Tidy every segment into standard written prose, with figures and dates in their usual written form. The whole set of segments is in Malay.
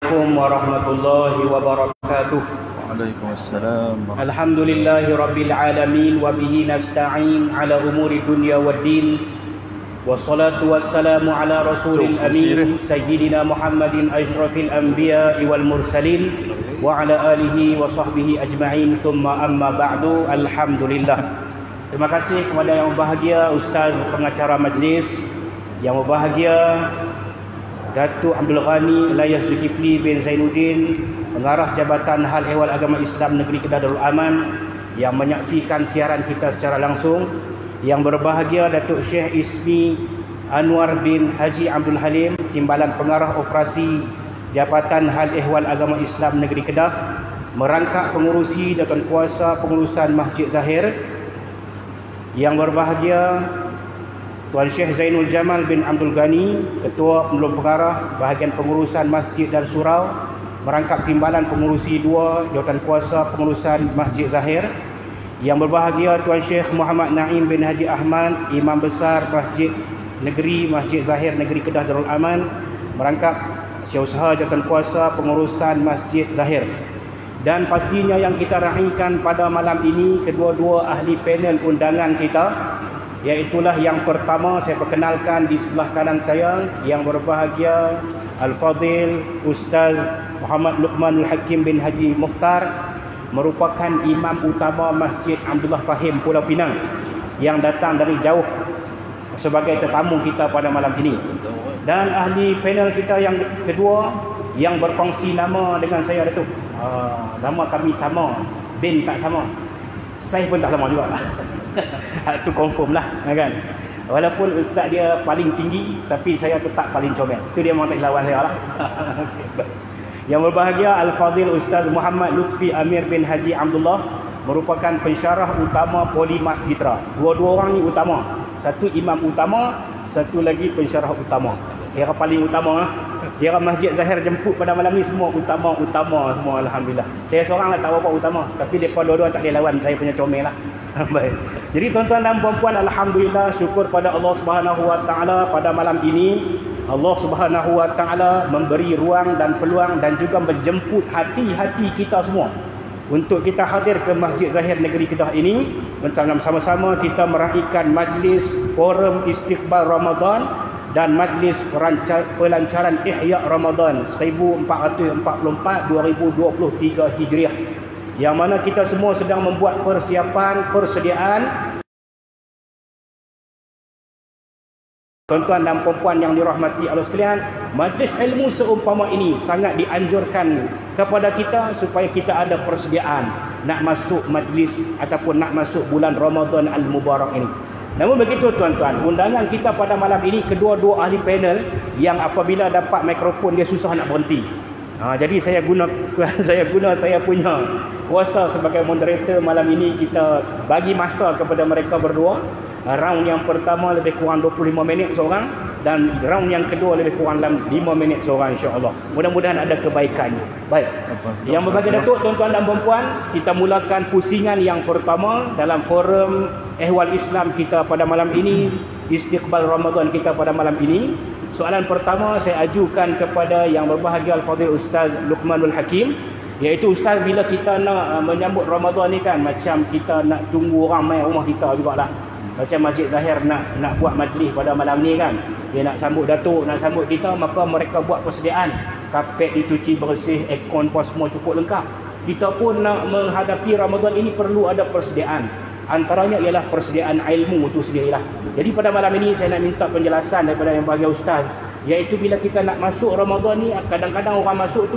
Assalamualaikum warahmatullahi wabarakatuh. Waalaikumsalam. Alhamdulillahi rabbil alamin wa bihi nasta'in ala umuri dunya waddin. Wassalatu wassalamu ala rasulil amin sayyidina Muhammadin asyrafil anbiya'i wal mursalin wa ala alihi wa sahbihi ajma'in, thumma amma ba'du. Alhamdulillah. Terima kasih kepada yang berbahagia Ustaz pengacara majlis, yang berbahagia Datuk Abdul Ghani Ilyas Zulkifli bin Zainuddin, Pengarah Jabatan Hal Ehwal Agama Islam Negeri Kedah Darul Aman, yang menyaksikan siaran kita secara langsung. Yang berbahagia Datuk Syekh Ismi Anwar bin Haji Abdul Halim, Timbalan Pengarah Operasi Jabatan Hal Ehwal Agama Islam Negeri Kedah, merangkap pengurusi dan kuasa pengurusan Masjid Zahir. Yang berbahagia Tuan Syekh Zainul Jamal bin Abdul Ghani, Ketua Penolong Pengarah Bahagian Pengurusan Masjid dan Surau, merangkap Timbalan Pengurusi 2 Jawatan Kuasa Pengurusan Masjid Zahir. Yang berbahagia Tuan Syekh Muhammad Naim bin Haji Ahmad, Imam Besar Masjid Negeri Masjid Zahir Negeri Kedah Darul Aman, merangkap Setiausaha Jawatan Kuasa Pengurusan Masjid Zahir. Dan pastinya yang kita raikan pada malam ini kedua-dua ahli panel undangan kita, iaitulah yang pertama saya perkenalkan di sebelah kanan saya, yang berbahagia Al-Fadhil Ustaz Muhammad Luqmanul Hakim bin Haji Mukhtar, merupakan imam utama Masjid Abdullah Fahim Pulau Pinang, yang datang dari jauh sebagai tetamu kita pada malam ini. Dan ahli panel kita yang kedua, yang berkongsi nama dengan saya, Datuk. Nama kami sama, bin tak sama, saya pun tak sama juga. Itu confirm lah kan. Walaupun ustaz dia paling tinggi, tapi saya tetap paling comel. Itu dia memang tak lawan saya lah. Yang berbahagia Al-Fadhil Ustaz Muhammad Lutfi Amir bin Haji Abdullah, merupakan pensyarah utama Polimas Gitra. Dua-dua orang ni utama. Satu imam utama, satu lagi pensyarah utama. Kira paling utama lah. Kira Masjid Zahir jemput pada malam ni semua utama-utama semua, alhamdulillah. Saya seorang lah tak apa utama, tapi depa dua-dua tak ada lawan saya punya comel lah. Baik. Jadi tuan-tuan dan puan-puan, alhamdulillah, syukur pada Allah Subhanahu wa taala pada malam ini Allah Subhanahu wa taala memberi ruang dan peluang dan juga menjemput hati-hati kita semua untuk kita hadir ke Masjid Zahir Negeri Kedah ini, bersama-sama kita meraihkan majlis forum istiqbal Ramadan dan majlis pelancaran Ihya Ramadan 1444-2023 Hijriah, yang mana kita semua sedang membuat persediaan. Tuan-tuan dan puan-puan yang dirahmati Allah sekalian, majlis ilmu seumpama ini sangat dianjurkan kepada kita supaya kita ada persediaan nak masuk majlis ataupun nak masuk bulan Ramadan Al-Mubarak ini. Namun begitu tuan-tuan, undangan kita pada malam ini kedua-dua ahli panel yang apabila dapat mikrofon dia susah nak berhenti. Jadi saya guna saya punya kuasa sebagai moderator malam ini. Kita bagi masa kepada mereka berdua. Round yang pertama lebih kurang 25 minit seorang, dan round yang kedua lebih kurang 5 minit seorang, insya-Allah. Mudah-mudahan ada kebaikannya. Baik. Yang berbahagia Datuk, tuan-tuan dan puan-puan, kita mulakan pusingan yang pertama dalam forum Ehwal Islam kita pada malam ini, istiqbal Ramadan kita pada malam ini. Soalan pertama saya ajukan kepada yang berbahagia Al-Fadhil Ustaz Luqmanul Hakim, iaitu Ustaz, bila kita nak menyambut Ramadan ni kan, macam kita nak tunggu orang mai rumah kita jugalah. Macam Masjid Zahir nak buat majlis pada malam ni kan, dia nak sambut Datuk, nak sambut kita, maka mereka buat persediaan. Kapet dicuci bersih, aircon pun semua cukup lengkap. Kita pun nak menghadapi Ramadan ini perlu ada persediaan. Antaranya ialah persediaan ilmu itu sendirilah. Jadi pada malam ini saya nak minta penjelasan daripada yang bahagia Ustaz, iaitu bila kita nak masuk Ramadan ni, kadang-kadang orang masuk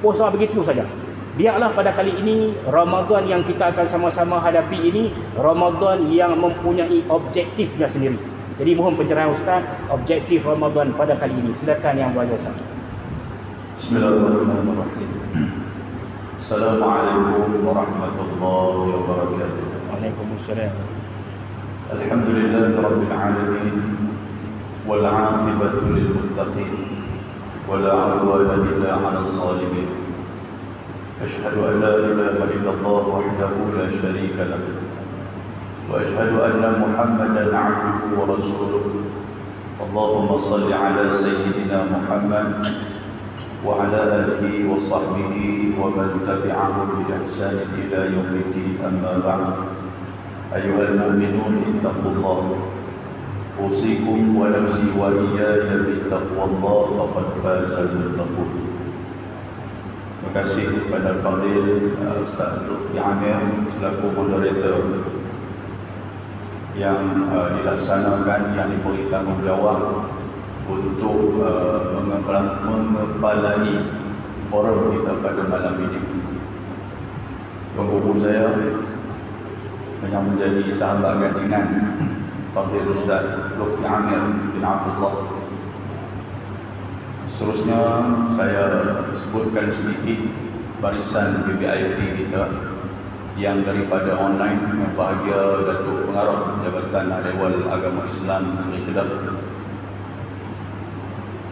puasa begitu saja. Biarlah pada kali ini Ramadan yang kita akan sama-sama hadapi ini Ramadan yang mempunyai objektifnya sendiri. Jadi mohon pencerahan Ustaz, objektif Ramadan pada kali ini. Silakan yang berbahagia Ustaz. Bismillahirrahmanirrahim. Assalamualaikum warahmatullahi wabarakatuh. Waalaikumsalam. Alhamdulillahirabbil alamin wal 'aqibatu lil muttaqin wala 'udwana illa 'alal zalimin. أشهد أن لا إله إلا الله وحده لا شريك له وأشهد أن محمدا عبده ورسوله اللهم صل على سيدنا محمد وعلى آله وصحبه ومن تبعهم بإحسان إلى يوم الدين. أما بعد، أيها المؤمنون اتقوا الله، أوصيكم ونفسي وإياي بتقوى الله، فقد فاز المتقون. Terima kasih kepada Fadil Ustaz Lutfi Amir selaku moderator yang dilaksanakan, yang diberi tanggungjawab untuk mengepalai forum kita pada malam ini. Tuan saya yang menjadi sahabat gandingan Fadil Ustaz Lutfi Amir bin Abdullah. Seterusnya saya sebutkan sedikit barisan VIP kita yang daripada online. Yang bahagia Datuk Pengarah Jabatan Ahli Agama Islam Negeri Kedah,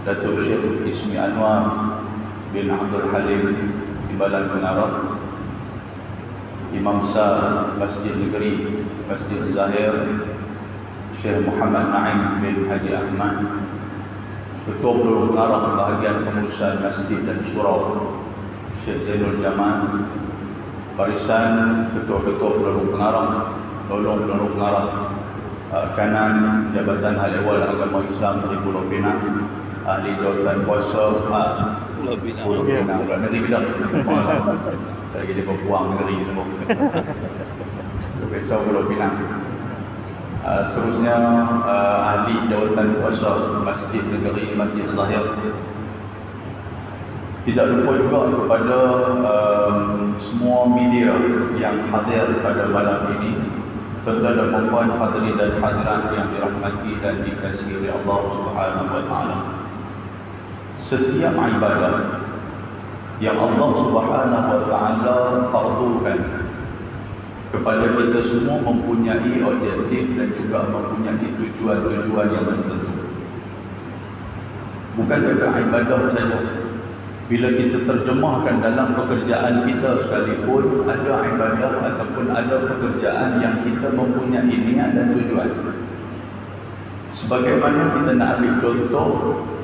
Datuk Syekh Ismi Anwar bin Abdul Halim Timbalan Pengarah, Imam Besar Masjid Negeri Masjid Zahir Syekh Muhammad Naim bin Haji Ahmad, Ketua Peluru Pengarah Bahagian Pengurusan Masjid dan Surau Syekh Zainul Jamal, barisan Ketua-Ketua Peluru Pengarah, Tolong Peluru Pengarah kanan Jabatan Ahli Agama Islam di Pulau Pinang, Ahli Jawatan Kuasa Pulau Pinang, Negeri Kedah. Saya jadi berpuang negeri semua. Besok Pulau Pinang. Seterusnya ahli jawatan kuasa Masjid Negeri Masjid Zahir. Tidak lupa juga kepada semua media yang hadir pada malam ini, tuan-tuan dan puan hadirin dan hadirat yang dirahmati dan dikasihi oleh Allah Subhanahu wa taala. Setiap ibadah yang Allah Subhanahu wa taala fardukan kepada kita semua mempunyai objektif dan juga mempunyai tujuan-tujuan yang tertentu. Bukan kata ibadah saja. Bila kita terjemahkan dalam pekerjaan kita sekalipun, ada ibadah ataupun ada pekerjaan yang kita mempunyai niat dan tujuan. Sebagaimana kita nak ambil contoh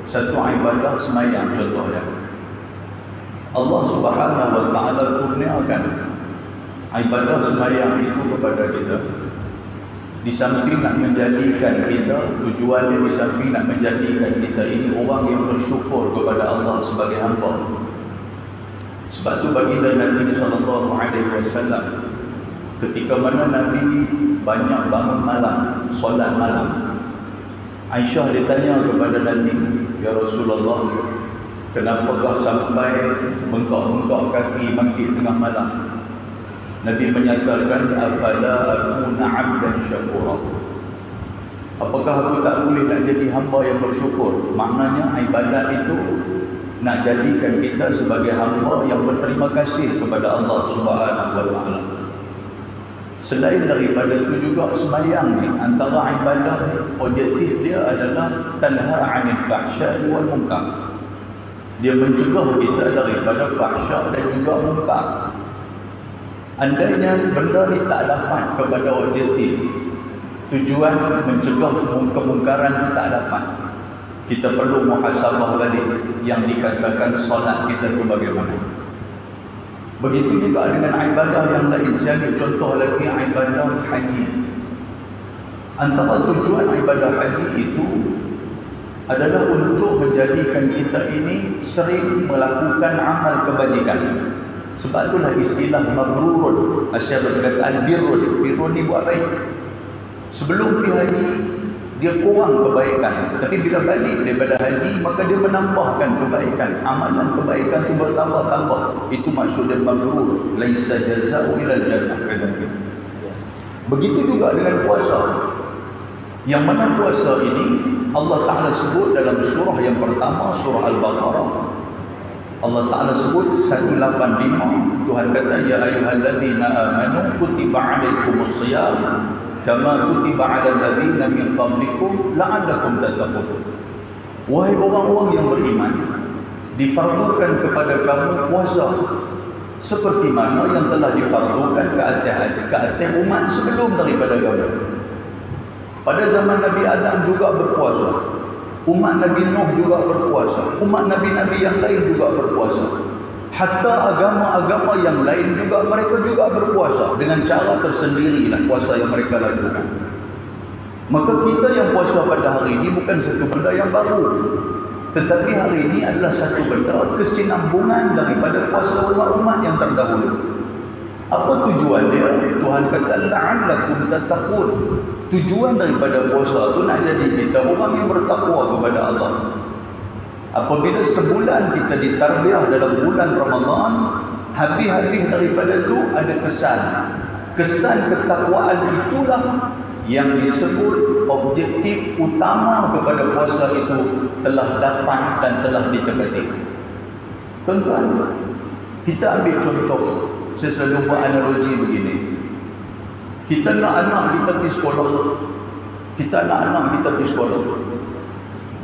satu ibadah sembahyang contohnya. Allah Subhanahu wa taala kurniakan ibadah sembahyang itu kepada kita. Di samping nak menjadikan kita, tujuannya di samping nak menjadikan kita ini orang yang bersyukur kepada Allah sebagai hamba. Sebab tu baginda Nabi SAW, ketika mana Nabi banyak bangun malam, solat malam, Aisyah ditanya kepada Nabi, "Ya Rasulullah, kenapakah sampai bengkak-bengkak kaki bangkit tengah malam?" Nabi menyatakan, "Afala akuna 'abdan syakura." Apakah aku tak boleh nak jadi hamba yang bersyukur? Maknanya ibadat itu nak jadikan kita sebagai hamba yang berterima kasih kepada Allah Subhanahu wa taala. Selain daripada itu juga sembahyang ni antara ibadah objektif dia adalah tanha 'anil fahsya'i wal munkar. Dia mencegah kita daripada fahsya dan juga munkar. Andainya benda ni tak dapat kepada objektif, tujuan mencegah kemungkaran itu tak dapat, kita perlu muhasabah balik yang dikatakan solat kita itu bagaimana. Begitu juga dengan ibadah yang lain. Saya ambil contoh lagi ibadah haji. Antara tujuan ibadah haji itu adalah untuk menjadikan kita ini sering melakukan amal kebajikan. Sebab itulah istilah mabrurun, Asyar berkataan birrun. Birrun ni buat baik. Sebelum pergi haji, dia kurang kebaikan. Tapi bila balik daripada haji, maka dia menambahkan kebaikan. Amalan kebaikan itu bertambah-tambah. Itu maksud dia mabrur. Laisa jaza'u ilal jannah. Begitu juga dengan puasa. Yang mana puasa ini, Allah Ta'ala sebut dalam surah yang pertama, surah Al-Baqarah. Allah Ta'ala sebut 185, Tuhan kata, "Ya ayyuhalladzina amanu kutiba 'alaikumus shiyam kama kutiba 'alal ladzina min qablikum la'allakum tattaqun." Wahai orang-orang yang beriman, difardukan kepada kamu puasa seperti mana yang telah difardukan ke atas umat sebelum daripada kamu. Pada zaman Nabi Adam juga berpuasa. Umat Nabi Nuh juga berpuasa. Umat Nabi-Nabi yang lain juga berpuasa. Hatta agama-agama yang lain juga, mereka juga berpuasa. Dengan cara tersendirilah puasa yang mereka lakukan. Maka kita yang puasa pada hari ini bukan satu benda yang baru. Tetapi hari ini adalah satu benda kesinambungan daripada puasa umat-umat yang terdahulu. Apa tujuan dia? Tuhan kata la'allakum tattaqun. Tujuan daripada puasa tu nak jadi kita orang yang bertakwa kepada Allah. Apabila sebulan kita ditarbiyah dalam bulan Ramadan, habis-habis daripada tu ada kesan. Kesan ketakwaan itulah yang disebut objektif utama kepada puasa itu telah dapat dan telah ditepati. Tuan-tuan, kita ambil contoh. Saya selalu buat analogi begini. Kita nak anak kita pergi sekolah. Kita nak anak kita pergi sekolah.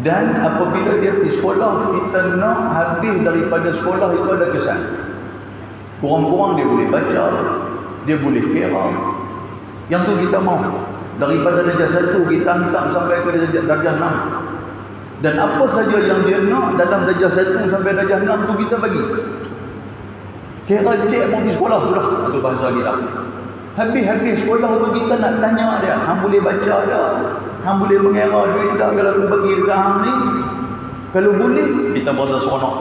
Dan apabila dia pergi sekolah, kita nak habis daripada sekolah itu ada kesan. Kurang-kurang dia boleh baca, dia boleh kira. Yang tu kita mau. Daripada darjah 1 kita hantar sampai ke darjah 6. Dan apa saja yang dia nak dalam darjah 1 sampai darjah 6 tu kita bagi. Kira cik mau pergi sekolah sudah. Itu bahasa kita. Habis-habis sekolah tu kita nak tanya dia, hang boleh baca dah? Hang boleh mengira duit dah kalau aku bagi dekat hang ni? Kalau boleh, kita berasa seronok.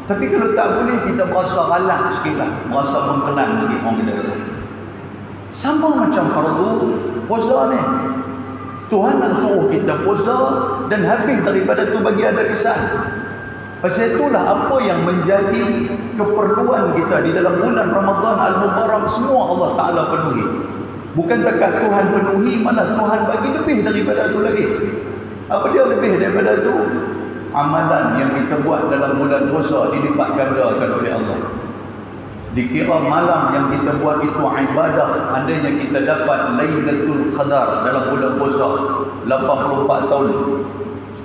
Tapi kalau tak boleh, kita berasa ralat sikit lah. Berasa mengkelan sikit orang kita kata. Sama macam fardu puasa ni. Tuhan nak suruh kita puasa dan habis daripada tu bagi ada kesan. Pasal itulah apa yang menjadi keperluan kita di dalam bulan Ramadan Al-Mubarak, semua Allah Ta'ala penuhi. Bukan takkan Tuhan penuhi, malah Tuhan bagi lebih daripada itu lagi. Apa dia lebih daripada itu? Amalan yang kita buat dalam bulan puasa dilipat gandakan oleh Allah. Dikira malam yang kita buat itu ibadah, andainya kita dapat Lailatul Qadar dalam bulan puasa 84 tahun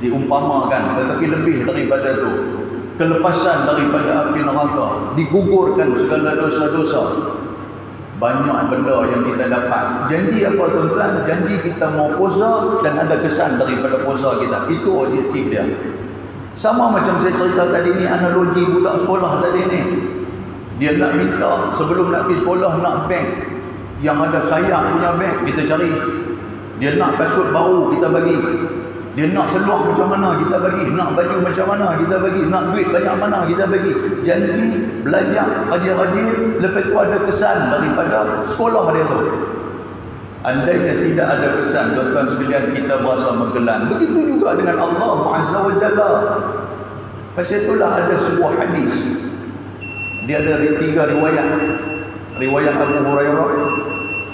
diumpamakan, tetapi lebih daripada itu, kelepasan daripada api neraka, digugurkan segala dosa-dosa. Banyak benda yang kita dapat. Janji apa tuan-tuan? Janji kita mau puasa dan ada kesan daripada puasa kita. Itu objektif dia. Sama macam saya cerita tadi ni, analogi budak sekolah tadi ni. Dia nak minta sebelum nak pergi sekolah nak beg yang ada sayap punya beg, kita cari. Dia nak kasut baru, kita bagi. Dia nak seluar macam mana, kita bagi. Nak baju macam mana, kita bagi. Nak duit banyak mana, kita bagi. Janji belajar rajin-rajin, lepas tu ada kesan daripada sekolah dia tu. Andainya tidak ada kesan, tuan-tuan sekalian, kita berasa menggelan. Begitu juga dengan Allah Azza wa Jalla. Pasal itulah ada sebuah hadis. Dia ada 3 riwayat. Riwayat Abu Hurairah,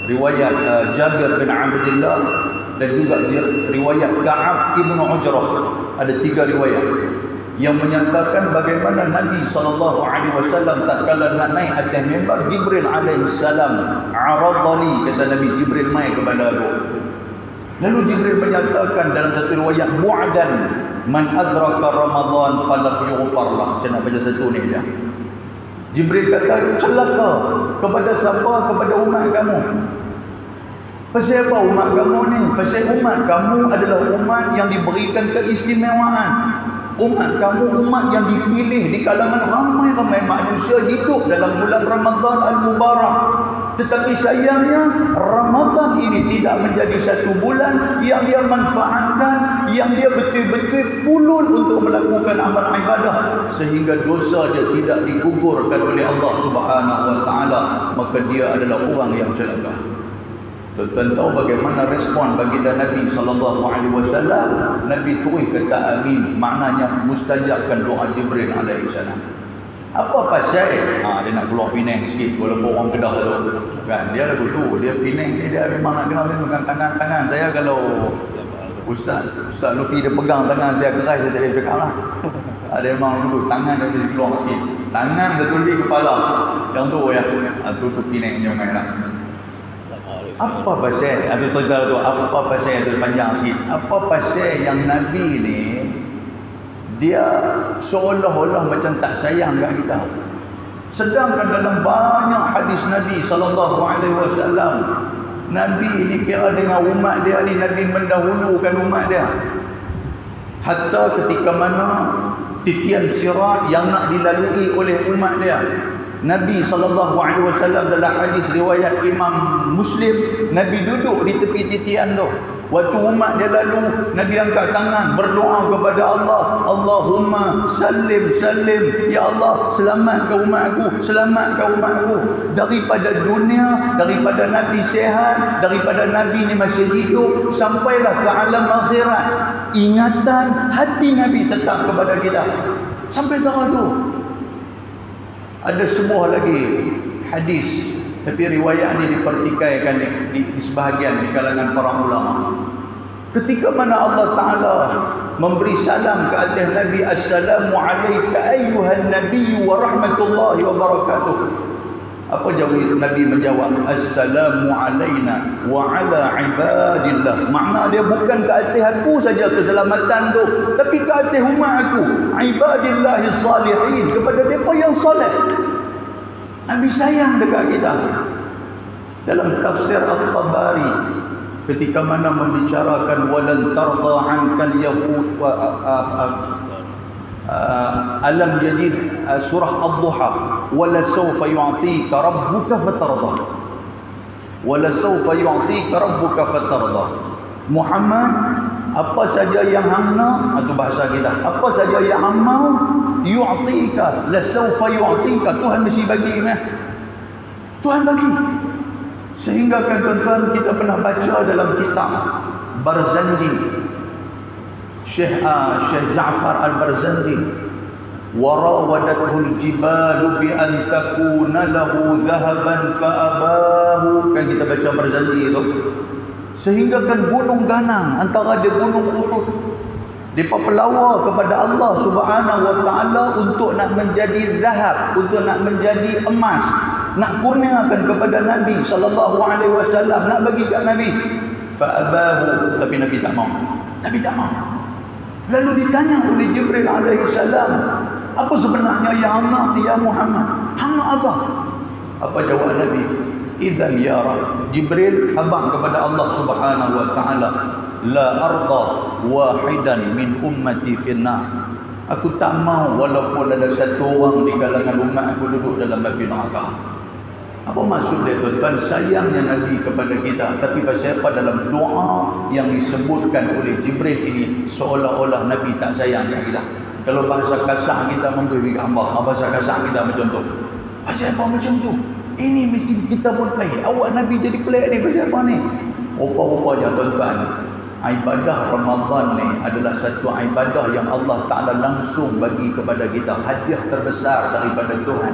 riwayat Jabir bin Abdullah, dan juga riwayat Ka'ab Ibn Ujrah. Ada 3 riwayat yang menyatakan bagaimana Nabi SAW tatkala nak naik atas mimbar, Jibril alaihissalam aradani, kata Nabi, Jibril mai kepada aku. Lalu Jibril menyatakan dalam satu riwayat, bu'dan man adraka Ramadan falam yughfar lah. Saya nak baca satu ni dia. Jibril kata, celaka kepada siapa? Kepada umat kamu. Pasal apa umat kamu ni? Pasal umat kamu adalah umat yang diberikan keistimewaan. Umat kamu umat yang dipilih di kalangan ramai-ramai manusia hidup dalam bulan Ramadan Al-Mubarak. Tetapi sayangnya Ramadan ini tidak menjadi satu bulan yang dia manfaatkan, yang dia betul-betul pulun untuk melakukan amal ibadah, sehingga dosa dia tidak digugurkan oleh Allah Subhanahu wa taala, maka dia adalah orang yang celaka. Tuan-tuan tahu bagaimana respon baginda Nabi SAW? Nabi terus kata amin, maknanya mustajabkan doa Jibril alaihissalam. Apa pasal? Dia nak keluar Penang sikit, walaupun orang Kedah tu kan, dia lagu tu, dia Penang ni, dia memang nak kenal, dia pegang tangan saya. Kalau Ustaz Lufi dia pegang tangan saya keras, saya tak boleh cakap lah. Dia memang dulu tangan dia boleh keluar sikit, tangan betul di kepala yang tu ya, tu Penang je main lah. Apa pasal? Ada cerita tu, apa pasal tu panjang sikit. Apa pasal yang Nabi ni dia seolah-olah macam tak sayang kat kita. Sedangkan dalam banyak hadis Nabi SAW, Nabi ni kira dengan umat dia ni, Nabi mendahulukan umat dia. Hatta ketika mana titian sirat yang nak dilalui oleh umat dia, Nabi SAW dalam hadis riwayat Imam Muslim, Nabi duduk di tepi titian tu. Waktu umat dia lalu, Nabi angkat tangan berdoa kepada Allah, Allahumma salim salim, ya Allah selamatkan umat aku, selamatkan umat aku daripada dunia, daripada Nabi sehat, daripada Nabi ni masih hidup, sampailah ke alam akhirat. Ingatan hati Nabi tetap kepada kita sampai tahun tu. Ada sebuah lagi hadis, tapi riwayat ini dipertikaikan di sebahagian di kalangan para ulama. Ketika mana Allah Ta'ala memberi salam ke atas Nabi, Assalamu alayka ayyuhan nabiyyu wa rahmatullahi wa barakatuh. Apa jawab Nabi menjawab? Assalamu alayna wa ala ibadillah. Makna dia bukan ke atas aku saja keselamatan tu, tapi ke atas umat aku, ibadillahi salihin, kepada mereka yang soleh. Nabi sayang dekat kita. Dalam tafsir At-Tabari, ketika mana membicarakan walan tarda ankal yahud wa alam yajid surah Ad-Duha, wala sawfa yu'tika rabbuka fatarda, wala sawfa yu'tika rabbuka fatarda. Muhammad, apa saja yang hang nak, itu bahasa kita, apa saja yang hang mau, yu'tika, la sawfa yu'tika, Tuhan mesti bagi ni. Tuhan bagi. Sehingga kan tuan-tuan, kita pernah baca dalam kitab Barzanji, Syekh Ja'far Al-Barzanji, warawadathul jibalu bi an takuna lahu dhahaban fa abahu. Kan kita baca Barzanji itu. Sehingga kan gunung ganang antara dia gunung Uhud, depa pelawar kepada Allah Subhanahu wa taala untuk nak menjadi zahab, untuk nak menjadi emas, nak kurniakan kepada Nabi sallallahu alaihi wasallam, nak bagi kat Nabi. Fa abahu, tapi Nabi tak mau. Nabi tak mau. Lalu ditanya oleh Jibril alaihi salam, apa sebenarnya yang hang ya Muhammad? Hang nak apa? Apa jawab Nabi? Idzan ya Rabb, Jibril abang kepada Allah Subhanahu wa taala, la arda wahidan min ummati finnar. Aku tak mau walaupun ada satu orang di kalangan umat aku duduk dalam api neraka. Apa maksud dia tuan-tuan? Sayangnya Nabi kepada kita, tapi pasal apa dalam doa yang disebutkan oleh Jibril ini seolah-olah Nabi tak sayang kita. Kalau bahasa kasar kita memberi gambar, bahasa kasar kita macam tu. Pasal apa macam tu? Ini mesti kita pun pelik. Awak Nabi jadi pelik ni pasal apa ni? Rupa-rupanya tuan-tuan, ibadah Ramadan ni adalah satu ibadah yang Allah Ta'ala langsung bagi kepada kita, hadiah terbesar daripada Tuhan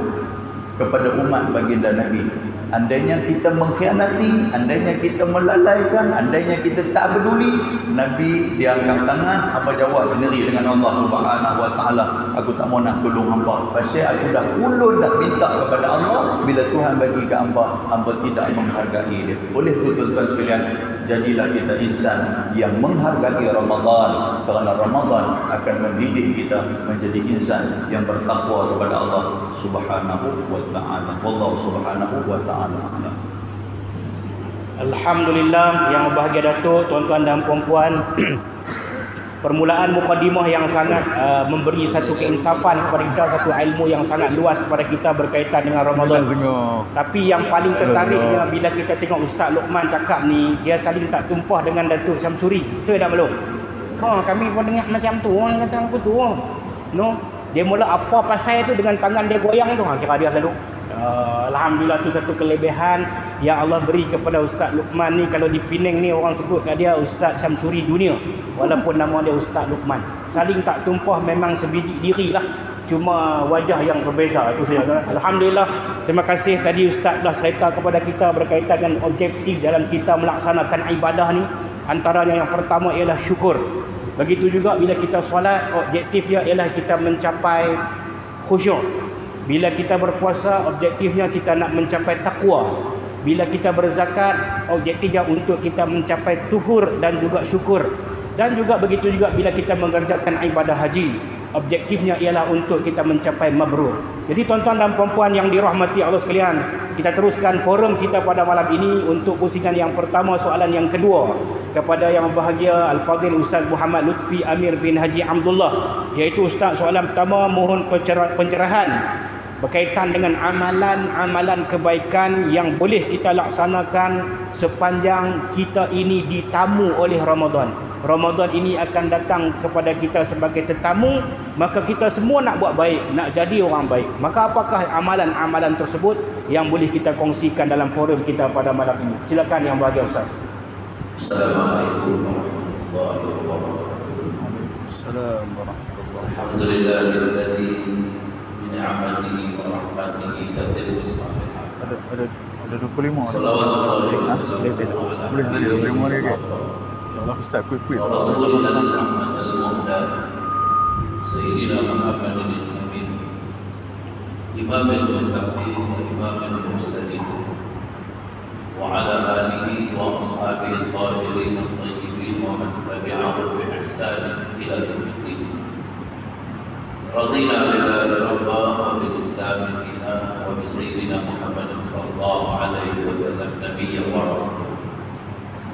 kepada umat baginda Nabi. Andainya kita mengkhianati, andainya kita melalaikan, andainya kita tak peduli, Nabi dia angkat tangan, apa jawab sendiri dengan Allah Subhanahu wa taala, aku tak mau nak tolong hamba pasal aku dah ulun dah minta kepada Allah, bila Tuhan bagi ke hamba tidak menghargai dia. Oleh itu tuan-tuan sekalian, jadilah kita insan yang menghargai Ramadan, kerana Ramadan akan mendidik kita menjadi insan yang bertakwa kepada Allah Subhanahu wa taala. Wallahu subhanahu wa taala. Alhamdulillah, yang berbahagia Datuk, tuan-tuan dan puan-puan. Permulaan mukadimah yang sangat memberi satu keinsafan kepada kita, satu ilmu yang sangat luas kepada kita berkaitan dengan Ramadan. Tapi yang paling tertariknya bila kita tengok Ustaz Luqman cakap ni, dia saling tak tumpah dengan Datuk Syamsuri. Betul tak belum? Kami pun dengar macam tu, orang kata aku tu. No, dia mula apa pasal tu dengan tangan dia goyang tu, kira dia selalu. Alhamdulillah, tu satu kelebihan yang Allah beri kepada Ustaz Luqman ni. Kalau di Penang ni orang sebut kat dia Ustaz Syamsuri dunia, walaupun nama dia Ustaz Luqman. Saling tak tumpah, memang sebiji dirilah, cuma wajah yang berbeza. Itu saja. Alhamdulillah, terima kasih tadi Ustaz dah cerita kepada kita berkaitan dengan objektif dalam kita melaksanakan ibadah ni. Antaranya yang pertama ialah syukur. Begitu juga bila kita solat, objektifnya ialah kita mencapai khusyuk. Bila kita berpuasa, objektifnya kita nak mencapai takwa. Bila kita berzakat, objektifnya untuk kita mencapai tuhur dan juga syukur. Dan juga begitu juga bila kita mengerjakan ibadah haji, objektifnya ialah untuk kita mencapai mabrur. Jadi tuan-tuan dan puan-puan yang dirahmati Allah sekalian, kita teruskan forum kita pada malam ini untuk pusingan yang pertama, soalan yang kedua kepada yang berbahagia Al-Fadhil Ustaz Muhammad Lutfi Amir bin Haji Abdullah, iaitu Ustaz, soalan pertama mohon pencerahan berkaitan dengan amalan-amalan kebaikan yang boleh kita laksanakan sepanjang kita ini ditamu oleh Ramadan. Ramadan ini akan datang kepada kita sebagai tetamu, maka kita semua nak buat baik, nak jadi orang baik. Maka apakah amalan-amalan tersebut yang boleh kita kongsikan dalam forum kita pada malam ini? Silakan yang berbahagia Ustaz. Assalamualaikum warahmatullahi wabarakatuh. Assalamualaikum warahmatullahi wabarakatuh. Alhamdulillahilladzi bi ni'matihi wa rahmatihi tatimmu shalihat. Ada 25 Salawatullah alaihi wasallam. Boleh ada 25 lagi. InsyaAllah Ustaz quick. Rasulullah rahmatal muhda Sayyidina Muhammadin amin. Imamul muttaqin wa imamul mustaqim. وعلى آله وأصحابه الطاهرين الطيبين ومن تبعهم بإحسان إلى يوم الدين. رضينا بالله ربا وبالإسلام دينا وبسيدنا محمد صلى الله عليه وسلم نبيا ورسولا.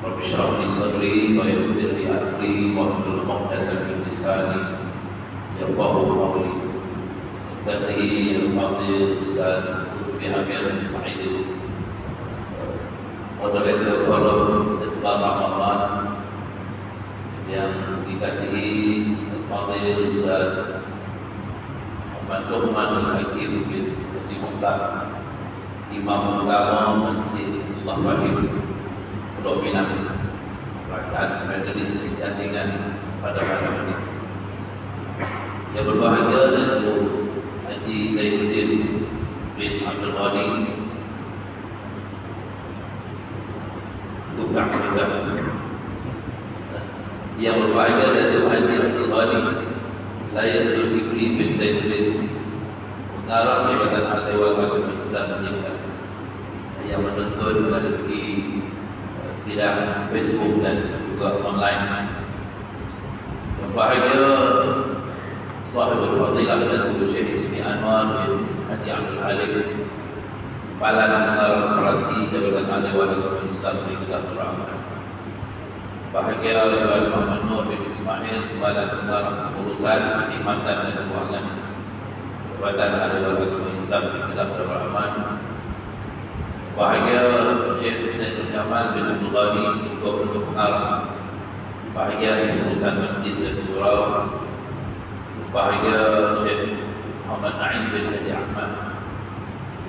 رب اشرح لي صدري ويسر لي أمري واحلل عقدة من لساني يفقهوا قولي. كسيد الفاضل الأستاذ لطفي أمير بن سعيد moderator forum Istiqlal Ramadan yang dikasihi Al-Fadhil Ustaz Muhammad Luqman Al-Hakim Haji Muhtar, Imam Utama Masjid Allah Fahim Pulau Pinang, rakan majelis jantingan pada malam ini. Yang berbahagia Datuk Haji Zainuddin bin Abdul Ghani, tukang juga. Yang berbahagia Datuk Haji Abdul Ghani Layatul Fikri bin Zainuddin, pengarah Jabatan Al-Dewan Agama Islam meninggal, yang menuntun melalui sidang Facebook dan juga online. Yang berbahagia Sahibul Fadilah Datuk Syekh Ismi Anwar bin Haji Abdul Halim, Kepala Mengarah Operasi Jabatan Al-Dewan Agama Islam meninggal Rahmat. Bahagia Tuan Muhammad Nur bin Ismail, Kepala Mengarah Urusan Perkhidmatan dan Keuangan Jabatan Al-Dewan Agama Islam meninggal Rahmat. Bahagia Syekh Zainul Jamal bin Abdul Ghani, Ketua Pengarah Bahagia Urusan Masjid dan Surau. Bahagia Syekh Muhammad Naim bin Haji Ahmad,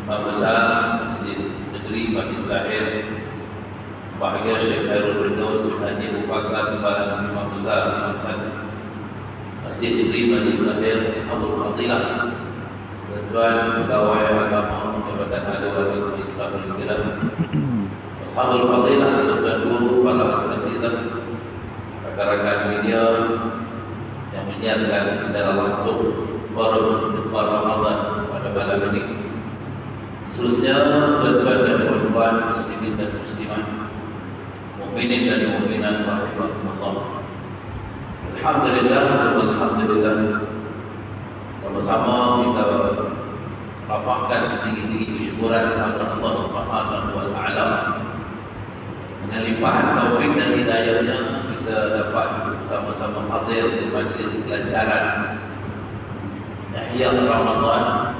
Imam Besar Masjid Negeri Masjid Zahir. Bahagia Syekh Khairul Firdaus bin Haji Abu Bakar, Kepala Imam Besar Imam Sadi Masjid Negeri Masjid Zahir. Ashabul Fadilah, tuan pegawai agama Jabatan Al-Dewan Agama Islam meninggal. Ashabul Fadilah, tuan guru, para asatidzah, rakan-rakan media yang menyiarkan secara langsung forum Istiqlal Ramadan pada malam ini. Seterusnya tuan-tuan dan puan-puan muslimin dan muslimat, mukminin dan mukminat rahimakumullah. Alhamdulillah, alhamdulillah. Sama-sama kita rafahkan setinggi-tinggi kesyukuran kepada Allah Subhanahu wa taala. Dengan limpahan taufik dan hidayahnya kita dapat bersama-sama hadir di majlis kelancaran Ihya Ramadan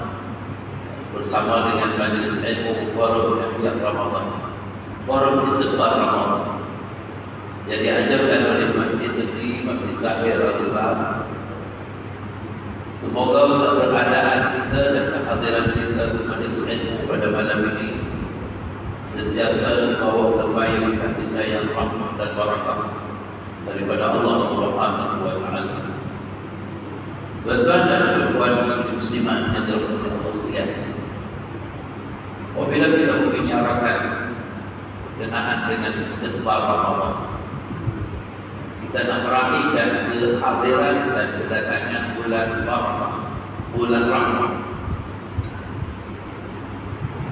bersama dengan majlis ilmu forum Ihya Ramadan, forum Istiqlal Ramadan yang diajarkan oleh Masjid Negeri Masjid Zahir Al-Islam. Semoga keberadaan kita dan kehadiran kita di majlis ilmu pada malam ini sentiasa membawa kebaikan, kasih sayang, rahmat dan barakah daripada Allah Subhanahu wa taala. Tuan-tuan dan puan muslimat yang dirahmati Allah sekalian, apabila kita membicarakan berkenaan dengan Istiqlal Ramadan, kita nak meraihkan kehadiran dan kedatangan bulan barakah, bulan rahmat,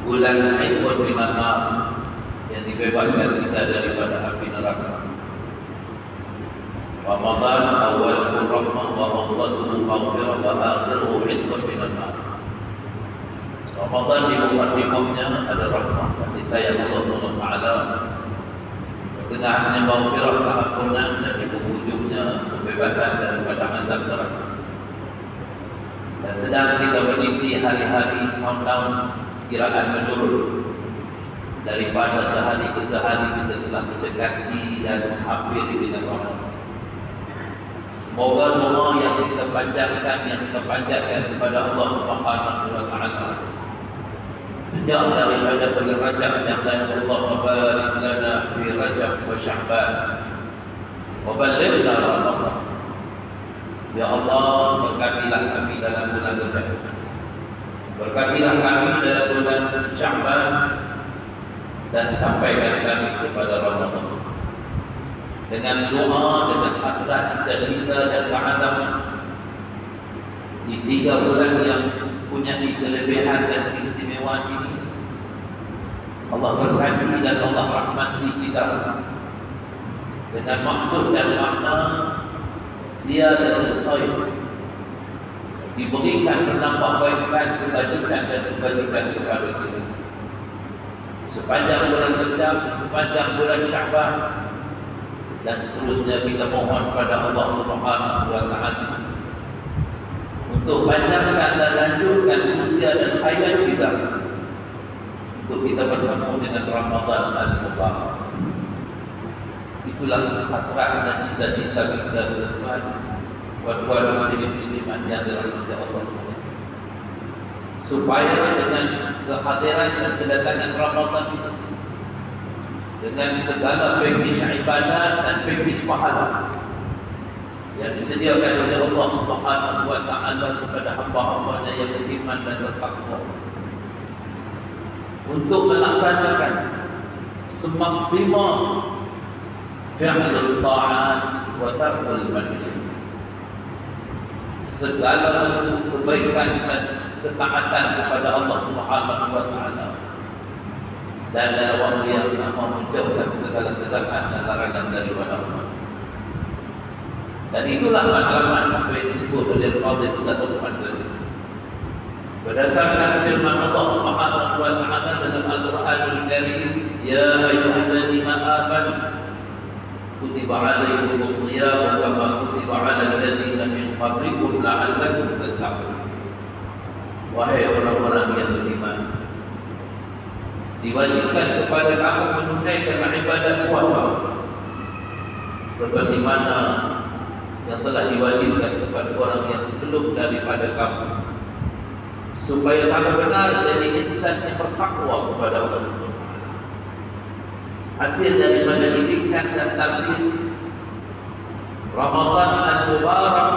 bulan Aidul Minan yang dibebaskan kita daripada api neraka. Ramadan awaluhu rahmah wa awsaduhu maghfirah wa akhiruhu 'itqun minan nar. Ramadan di mukaddimahnya ada rahmah, kasih sayang Allah Subhanahu wa taala. Tengahnya maghfirah, keampunan, dan di ujungnya pembebasan daripada azab neraka. Dan sedang kita meniti hari-hari countdown kiraan menurun. Daripada sehari ke sehari kita telah mendekati dan menghampiri dengan Ramadan. Semoga doa yang kita panjatkan kepada Allah Subhanahu wa taala sejak daripada bulan Rajab yang lalu, Allah barik lana fi Rajab wa Sya'ban wa ballighna Ramadan. Ya Allah, berkatilah kami dalam bulan Rajab, berkatilah kami dalam bulan Sya'ban, dan sampaikan kami kepada Ramadan dengan doa, dengan hasrat, cita-cita dan keazaman di 3 bulan yang punya kelebihan dan keistimewaan ini. Allah berkati dan Allah rahmati kita dengan maksud dan makna ziyadatul khair, diberikan penambahbaikan, kebajikan dan kebajikan kepada kita sepanjang bulan Rajab, sepanjang bulan Sya'ban, dan seterusnya. Kita mohon pada Allah Subhanahu wa taala untuk panjangkan dan lanjutkan usia dan hayat kita, untuk kita bertemu dengan Ramadan al-Mubarak. Itulah hasrat dan cita-cita kita, tuan-tuan, tuan-tuan muslimin muslimat yang dirahmati Allah SWT. Supaya dengan kehadiran dan kedatangan Ramadan itu, dengan segala package ibadat dan package pahala yang disediakan oleh Allah Subhanahu wa taala kepada hamba-hambanya yang beriman dan bertakwa, untuk melaksanakan semaksimal fi'lul ta'at wa tarkul manhiyat, segala bentuk kebaikan dan ketaatan kepada Allah Subhanahu wa taala, dan dalam waktu yang sama menjauhkan segala kezakan dan larangan daripada Allah. Dan itulah matlamat apa yang disebut oleh Fadil Ustaz Al-Fadil berdasarkan firman Allah Subhanahu wa taala dalam Al-Qur'anul Karim, ya ayyuhalladzina amanu kutiba 'alaikumus shiyam kama kutiba 'alal ladzina min qablikum la'allakum tattaqun. Wahai orang-orang yang beriman, diwajibkan kepada kamu menunaikan ibadat puasa seperti mana yang telah diwajibkan kepada orang yang sebelum daripada kamu, supaya kamu benar jadi insan yang bertakwa kepada Allah SWT. Hasil daripada didikan dan tarbiyah Ramadan al-Mubarak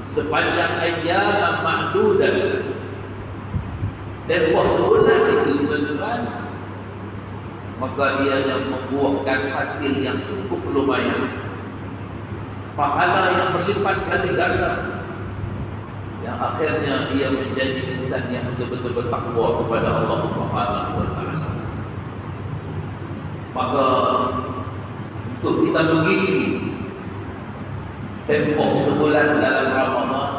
sepanjang ayyam ma'dudah, tempoh sebulan itu, tuan-tuan, maka ia yang membuahkan hasil yang cukup lumayan, pahala yang berlipat kali ganda, yang akhirnya ia menjadi insan yang betul-betul bertakwa kepada Allah Subhanahu wa taala. Maka untuk kita mengisi tempoh sebulan dalam Ramadan,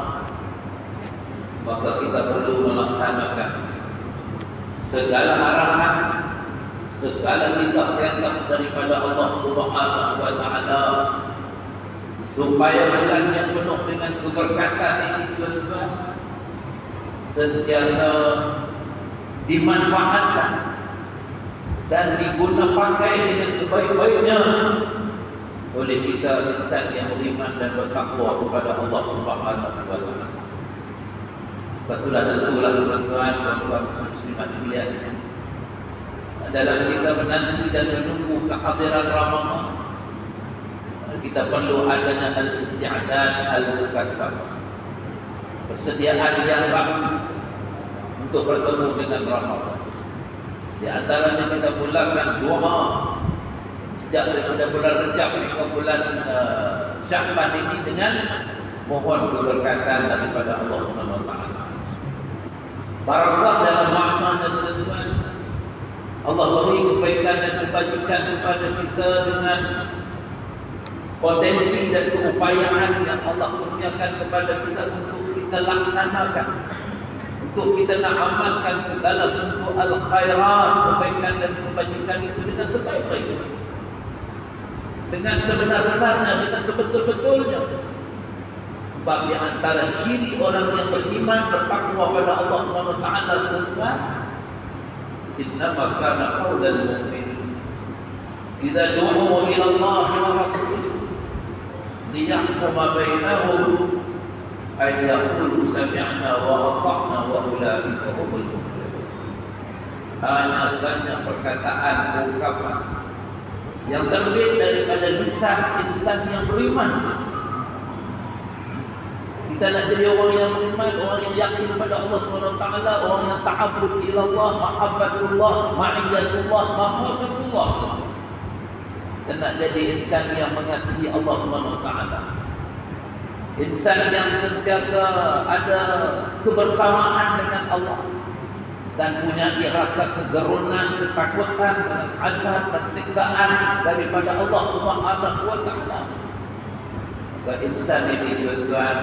maka kita perlu melaksanakan segala arahan, segala perintah daripada Allah Subhanahu wa taala, supaya bulan yang penuh dengan keberkatan ini, tuan-tuan, sentiasa dimanfaatkan dan diguna pakai dengan sebaik-baiknya oleh kita insan yang beriman dan bertakwa kepada Allah Subhanahu wa taala. Sudah tentulah, tuan-tuan muslimat sekalian, dalam kita menanti dan menunggu kehadiran Ramadan, kita perlu adanya al-isti'dad al-mukassab, persediaan yang baik untuk bertemu dengan Ramadan. Di antaranya kita mulakan doa sejak daripada bulan Rajab hingga bulan Sya'ban ini dengan mohon keberkatan daripada Allah Subhanahu wa taala. Barakah dalam maknanya, tuan-tuan, Allah beri kebaikan dan kebajikan kepada kita dengan potensi dan keupayaan yang Allah kurniakan kepada kita untuk kita laksanakan, untuk kita nak amalkan segala bentuk al-khairat, kebaikan dan kebajikan itu dengan sebaik-baiknya, dengan sebenar-benarnya, dengan sebetul-betulnya. Sebab di antara ciri orang yang beriman, bertakwa pada Allah SWT adalah innama kana qaulal mu'minin idza du'u ila Allah wa rasulih liyahkuma bainahum ay yaqulu sami'na wa ata'na wa ulaika humul muflihun. Hanya saja perkataan, ungkapan yang terbit daripada lisan insan yang beriman. Kita nak jadi orang yang beriman, orang yang yakin kepada Allah SWT, orang yang ta'abbud ila Allah, mahabbatullah, ma'iyyatullah, mahafatullah. Kita nak jadi insan yang mengasihi Allah SWT, insan yang sentiasa ada kebersamaan dengan Allah dan punya rasa kegerunan, ketakutan dengan azab dan siksaan daripada Allah SWT. Maka insan ini tuan-tuan,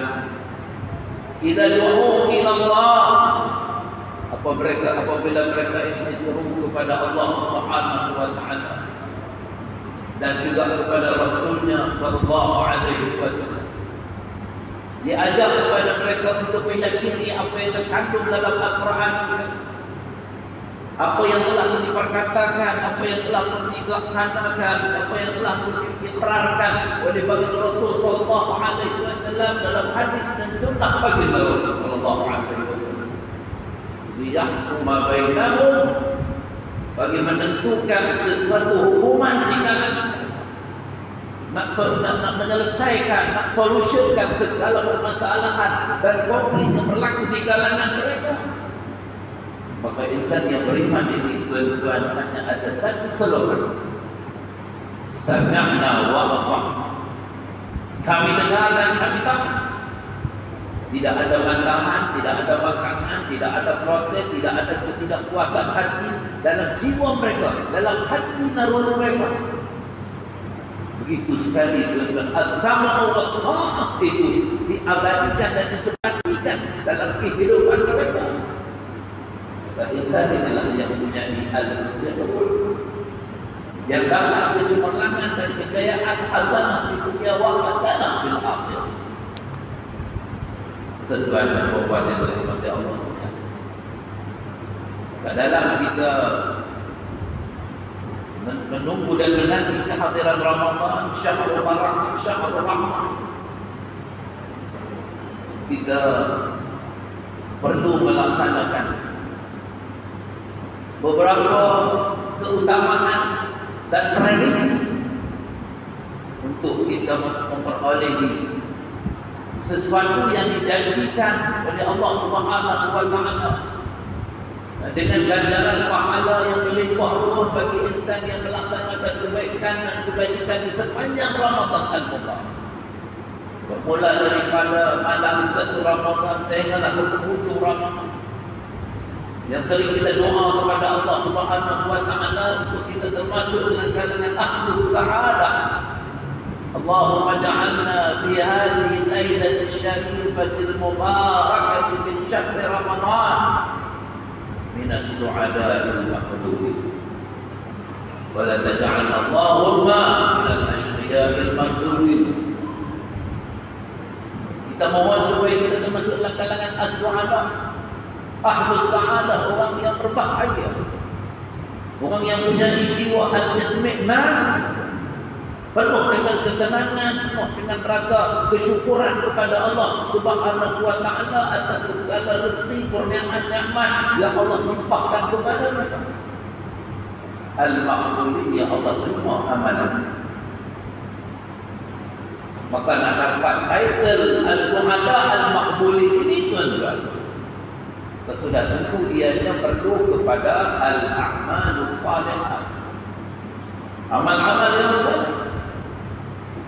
idza du'u ila Allah, apabila mereka ini seru kepada Allah Subhanahu wa taala dan juga kepada Rasulnya sallallahu alaihi wasallam, diajak kepada mereka untuk meyakini apa yang terkandung dalam Al-Quran, apa yang telah diperkatakan, apa yang telah dilaksanakan, apa yang telah diikrarkan oleh baginda Rasul sallallahu alaihi wasallam dalam hadis dan sunnah baginda Rasul sallallahu alaihi wasallam. Liyahkuma bainahum, bagi menentukan sesuatu hukuman di kalangan, nak menyelesaikan, nak solusikan segala permasalahan dan konflik yang berlaku di kalangan mereka. Maka insan yang beriman ini tuan-tuan hanya ada satu slogan, sami'na wa ata'na. Kami dengar dan kami taat. Tidak ada bantahan, tidak ada bangkangan, tidak ada protes, tidak ada ketidakpuasan hati dalam jiwa mereka, dalam hati nurani mereka. Begitu sekali tuan-tuan, as-sam'u wa ta'ah itu diabadikan dan disebatikan dalam kehidupan mereka. Insan inilah yang mempunyai al-muflihun, yang dapat kecemerlangan dan kejayaan hasanah di dunia wa hasanah fil akhirah. Tuan-tuan dan puan yang dirahmati Allah sekalian, dalam kita menunggu dan menanti kehadiran Ramadan, syahrul barakah, syahrul rahmah, kita perlu melaksanakan beberapa keutamaan dan prioriti untuk kita memperolehi sesuatu yang dijanjikan oleh Allah Subhanahu wa taala dengan ganjaran pahala yang melimpah ruah bagi insan yang melaksanakan kebaikan dan kebajikan di sepanjang Ramadan al-Mubarak. Bermula daripada malam 1 Ramadan sehinggalah ke penghujung Ramadan, yang sering kita doa kepada Allah Subhanahu wa taala untuk kita termasuk dalam kalangan ahlus sa'adah. Allahumma ja'alna fi hadhihi al-lailati asy-syarifati al-mubarakati min syahri Ramadan min as-su'ada'i al-maqbulin wa la taj'alna Allahumma min al-ashqiya'i al-maghdurin. Kita mohon supaya kita termasuk dalam kalangan as-su'adah, ahlus sa'adah, orang yang berbahagia, orang yang punya jiwa al-itmi'nan, penuh dengan ketenangan, penuh dengan rasa kesyukuran kepada Allah Subhanahu wa taala atas segala rezeki, kurniaan, nikmat yang Allah limpahkan kepada mereka. Al-maqbulin, yang Allah terima amalan. Maka nak dapat title as-su'ada al-maqbulin ini tuan-tuan, sudah tentu ianya perlu kepada al-a'malus salihah, amal-amal yang saleh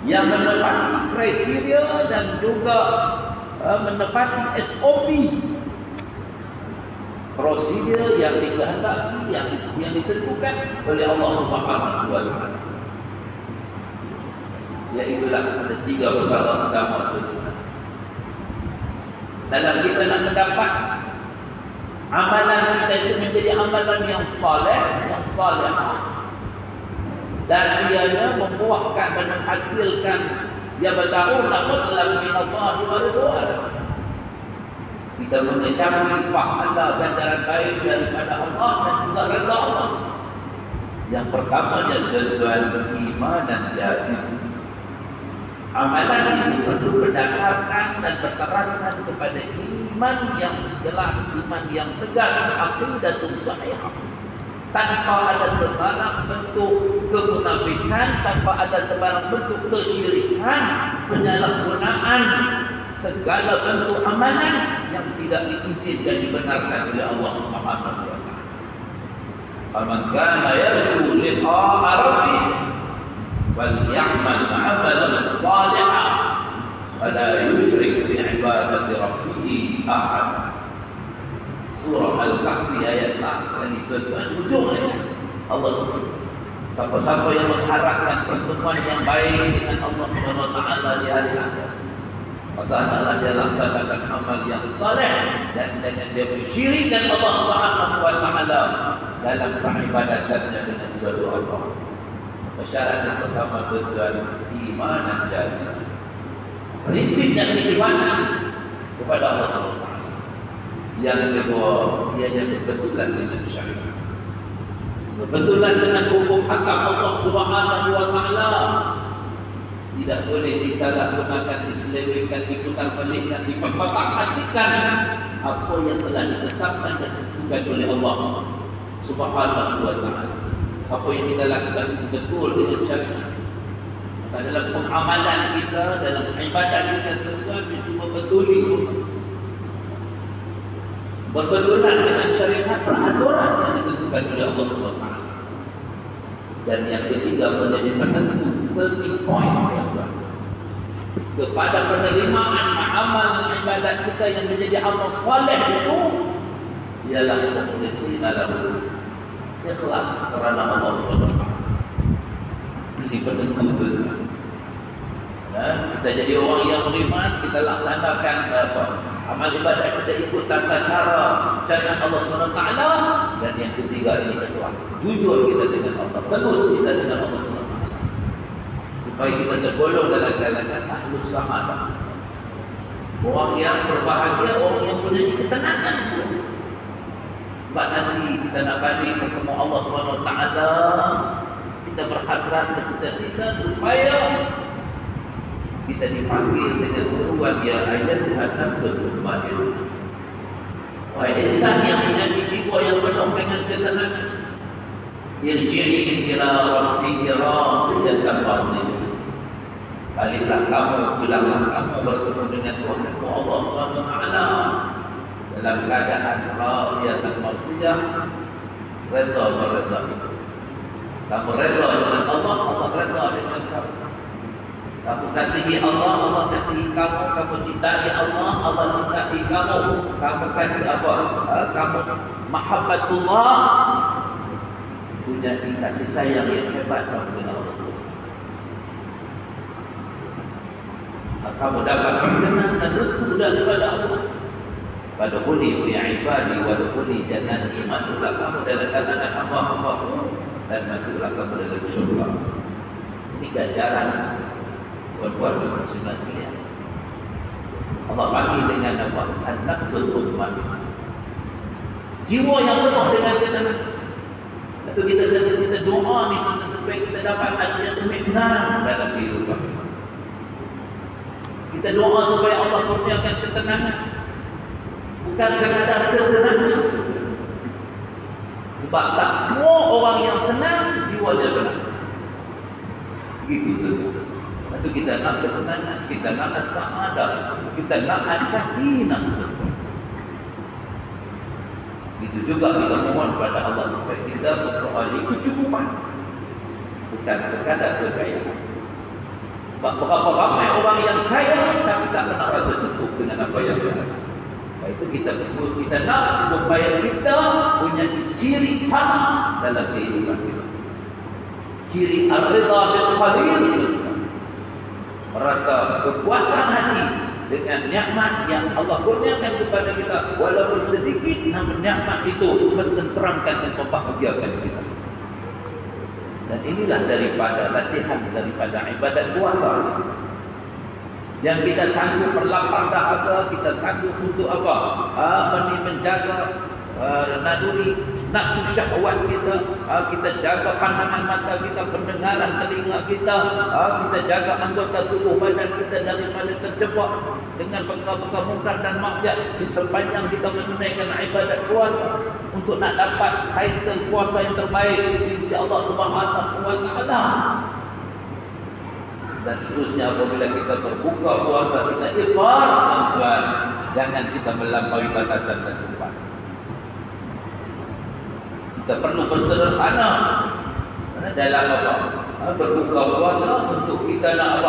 yang menepati kriteria dan juga menepati SOP, prosedur yang dikehendaki, yang ditentukan oleh Allah Subhanahu wa taala. Iaitulah ada 3 perkara utama itu. Dalam kita nak mendapat amalan kita itu menjadi amalan yang saleh, dan ianya membuahkan dan menghasilkan dia bertaruh naqlan min Allah wa ridwan. Kita mencapai pahala ganjaran baik daripada Allah dan juga redha Allah. Yang pertama tuan iman dan jazim. Amalan ini perlu berdasarkan dan berteraskan kepada iman yang jelas, iman yang tegas, aqidatul sahihah. Tanpa ada sebarang bentuk kemunafikan, tanpa ada sebarang bentuk kesyirikan, penyalahgunaan segala bentuk amalan yang tidak diizinkan dan dibenarkan oleh Allah Subhanahu wa taala. Faman kana yarju liqa'a rabbih falyamal 'amalan shalihan wa la yusyrik bi 'ibadati rabbih ahad. Surah Al-Kahfi ayat 4 ini tuan-tuan, ujung ayat Allah SWT. Siapa-siapa yang mengharapkan pertemuan yang baik dengan Allah SWT di hari akhir, maka adalah dia laksanakan amal yang saleh dan dengan dia mensyirikkan Allah SWT dalam peribadatannya dengan seluruh Allah. Syarat yang pertama tuan-tuan, iman dan jazim. Prinsipnya keimanan kepada Allah SWT. Yang kedua, dia berbetulan dengan syariat, berbetulan dengan hukum hakam Allah Subhanahu wa taala. Tidak boleh disalahgunakan, diselewengkan, diputar-balikkan, dipatah-patihkan apa yang telah ditetapkan dan ditentukan oleh Allah Subhanahu wa taala. Apa yang kita lakukan betul dengan syariat. Dalam pengamalan kita, dalam ibadat kita tuan-tuan, semua betul itu. Berbetulan dengan syariat peraturan yang ditentukan oleh Allah SWT. Dan yang ketiga menjadi penentu, turning point kepada penerimaan amal ibadat kita yang menjadi amal saleh itu ialah mukhlisina lahu, ikhlas kerana Allah SWT. Ini penentu itu. Kita jadi orang yang beriman, kita laksanakan amal ibadat, kita ikut tata cara syariat Allah SWT. Dan yang ketiga ini ikhlas, jujur kita dengan Allah, tulus kita dengan Allah SWT, supaya kita tergolong dalam kalangan ahlus sa'adah, orang yang berbahagia, orang yang punya ketenangan. Sebab nanti kita nak balik bertemu Allah SWT, kita berhasrat bercita-cita supaya kita dipanggil dengan seruan ya ayyatuhan nafsul mutmainnah. Wahai insan yang punya jiwa yang penuh dengan ketenangan, irji'i ila rabbika radiyatan mardiyah. Baliklah kamu, pulanglah kamu bertemu dengan Tuhanmu Allah SWT dalam keadaan radiyatan mardiyah, redha meredha itu. Kamu redha dengan Allah, Allah redha dengan kamu. Kamu kasihi Allah, Allah kasihi kamu. Kamu cintai Allah, Allah cintai kamu. Kamu kasih apa? Kamu mahabbatullah, punya kasih sayang yang hebat kamu dengan Allah SWT. Kamu dapat berkenan dan rezeki daripada Allah. Fadkhuli fi ibadi wadkhuli jannati, masuklah kamu dalam kalangan hamba-hambaku dan masuklah kamu dalam syurga. Ini ganjaran buat muslim sekalian. Allah panggil dengan nama an-nafsul mutmainnah, jiwa yang penuh dengan ketenangan. Itu kita doa ni supaya kita dapat al-itminan dalam kehidupan. Kita doa supaya Allah kurniakan ketenangan, bukan sekadar kesenangan. Sebab tak semua orang yang senang jiwanya tenang. Gitu tu. Itu kita nak ketenangan, kita nak as-sa'adah, kita nak as-sakinah. Itu juga kita mohon pada Allah supaya kita memperoleh kecukupan, bukan sekadar kekayaan. Sebab berapa ramai orang yang kaya tapi tak pernah rasa cukup dengan apa yang ada. Itu kita nak supaya kita punya ciri tanah dalam kehidupan kita. Ciri ar-ridha bil qalil. merasa kepuasan hati dengan nikmat yang Allah kurniakan kepada kita, walaupun sedikit, namun nikmat itu mententeramkan dan membahagiakan kita. Dan inilah daripada latihan, daripada ibadat puasa, yang kita sanggup berlapang dahaga, kita sanggup untuk apa? Menjaga naluri nafsu syahwat kita, kita jaga pandangan mata kita, pendengaran telinga kita, kita jaga anggota tubuh badan kita daripada terjebak dengan perkara-perkara mungkar dan maksiat di sepanjang kita menunaikan ibadat puasa, untuk nak dapat title puasa yang terbaik di sisi Allah Subhanahu wa taala. Dan seterusnya apabila kita berbuka puasa, kita iftar, tuan-tuan, jangan kita melampaui batasan dan sempat. Kita perlu bersederhana dalam berbuka puasa, untuk kita nak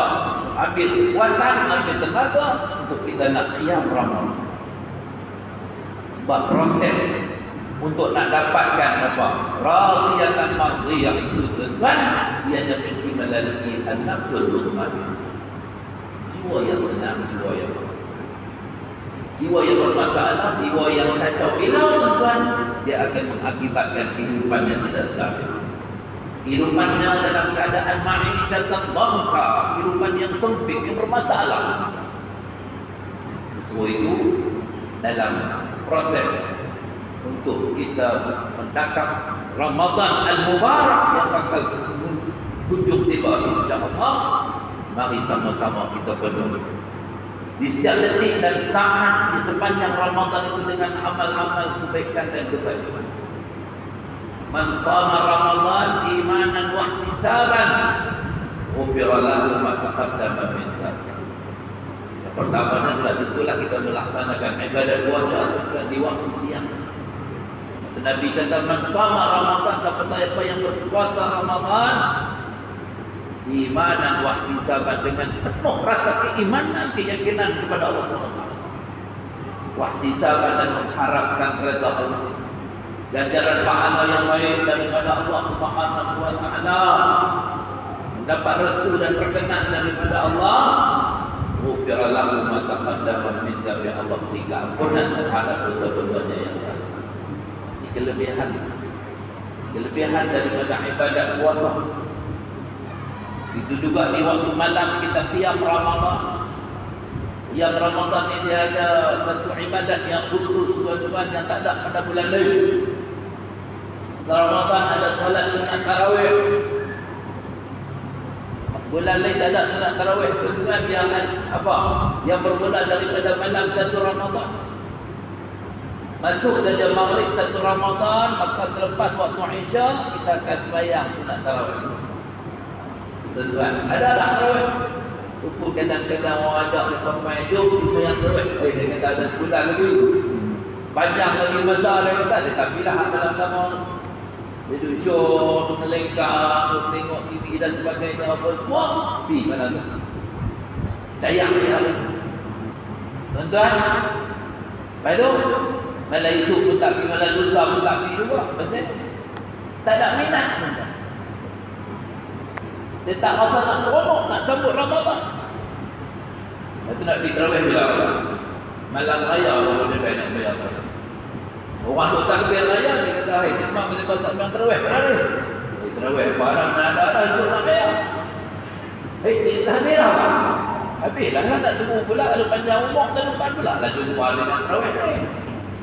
ambil kekuatan, ambil tenaga untuk kita nak qiyam Ramadan. Sebab proses untuk nak dapatkan radiyatan mardiyah itu, tuan-tuan, dia mesti melalui an-nafsul mutmainnah, jiwa yang tenang, jiwa yang bermasalah, jiwa yang kacau bilau, tuan-tuan, dia akan mengakibatkan kehidupan yang tidak stabil. Kehidupannya dalam keadaan ma'isyatan dhamka, kehidupan yang sempit, yang bermasalah. Semua itu dalam proses untuk kita mendakap Ramadan Al-Mubarak yang bakal kunjung tiba, insya-Allah. Mari sama-sama kita penuhi di setiap detik dan saat di sepanjang Ramadan itu dengan amal-amal kebaikan dan kebajikan. Man shama Ramadan imanan wa ihtisaban, ghufira lahu ma taqaddama min dhanbi. Yang pertama adalah itulah kita melaksanakan ibadat puasa di waktu siang. Nabi kata, man shama Ramadan, siapa yang berpuasa Ramadan imanan wa ihtisaban, dengan penuh rasa keimanan, keyakinan kepada Allah SWT, wa ihtisaban, dan mengharapkan redha Allah, ganjaran pahala yang baik daripada Allah Subhanahu wa taala, mendapat restu dan perkenan daripada Allah. Ghufira lahu ma taqaddama min dhanbi, Allah berikan ampunan terhadap dosa-dosanya yang lalu. Ini kelebihan daripada ibadat puasa. Itu juga di waktu malam kita qiyam Ramadan. Qiyam Ramadan ini dia ada satu ibadat yang khusus, tuan-tuan, yang tak ada pada bulan lain. Ramadan ada solat sunat tarawih. Bulan lain tak ada sunat tarawih, tuan-tuan, yang yang bermula daripada malam satu Ramadan. Masuk saja maghrib satu Ramadan, maka selepas waktu Isya kita akan sembahyang sunat tarawih. Tuan-tuan, ada tak tarawih? Ukur kadang-kadang orang ajak mereka main, jom kita yang tarawih. Dia kata ada sebulan lagi, panjang lagi masa, dia kata, tetapi lah malam tamu dia duduk show, duduk melengkap, tengok TV dan sebagainya, apa semua pergi malam tu, tayang dia hari. Tuan-tuan, lepas tu malam esok pun tak pergi, malam lusa pun tak pergi juga. Pasal tak ada minat, tuan-tuan. Dia tak rasa nak seronok, nak sambut Ramadan. Lepas tu nak pergi tarawih bila malam raya, kalau dia nak bayar tarawih. Orang duk takbir raya, dia kata, hai, sembang bila kau tak bayar tarawih, berapa? Tarawih, barang nak ada, esok nak bayar. Hei, dia dah habis lah. Habis lah, nak tunggu pula, kalau panjang umur, tahun depan pula lah jumpa dengan tarawih.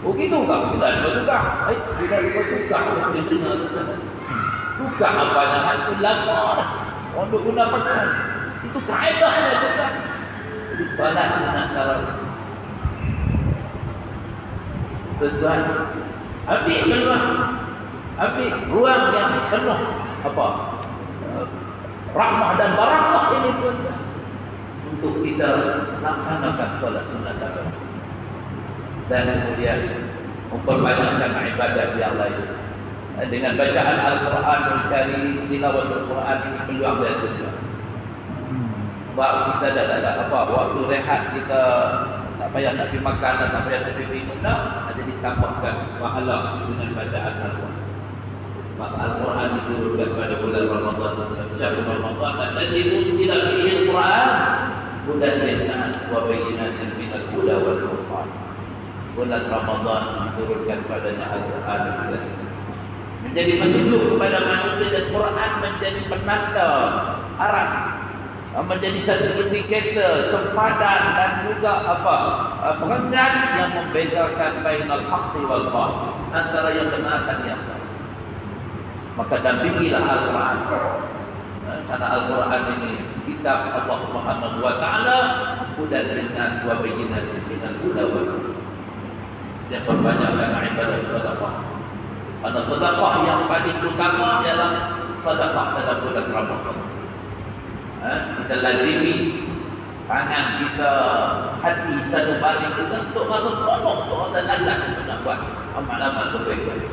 Oh gitu tak? Kita ada tukar. Hei, kita ada tukar. Dia dengar tukar. Tukar apanya, itu lama dah. Orang duk guna pekan. Itu kaedahnya tukar. Jadi salat sunat tarawih. Tuan-tuan, ambil peluang, ambil ruang yang penuh rahmah dan barakah ini, tuan-tuan, untuk kita laksanakan solat sunat tarawih, dan kemudian memperbanyakkan ibadat yang lain dengan bacaan Al-Quran Al-Karim, tilawat Al-Quran. Ini peluang dan tujuan. Sebab kita dah tak ada waktu rehat, kita tak payah nak pergi makan, tak payah nak pergi minum dah. Jadi tambahkan pahala dengan bacaan Al-Quran. Maka Al-Quran diturunkan pada bulan Ramadan, dan Ramadan alladzi unzila fihi Al-Quran hudan linnas wa bayyinatin minal huda wal furqan. Bulan Ramadan diturunkan padanya Al-Quran menjadi petunjuk kepada manusia, dan Quran menjadi penanda aras, menjadi satu indikator sempadan dan juga pengengan yang membezakan bainal haqqi wal batil, antara yang benar dan yang salah. Maka dampingilah Al-Quran, karena Al-Quran ini kitab Allah Subhanahu wa taala, hudan linnas wa bayyinatin minal huda wal furqan. Dan perbanyakkan ibadah sedekah. Karena sedekah yang paling utama ialah sedekah dalam bulan Ramadan. Kita lazimi tangan kita, hati, satu balik kita untuk masa seronok, untuk masa lazat, untuk nak buat amal-amal kebaikan,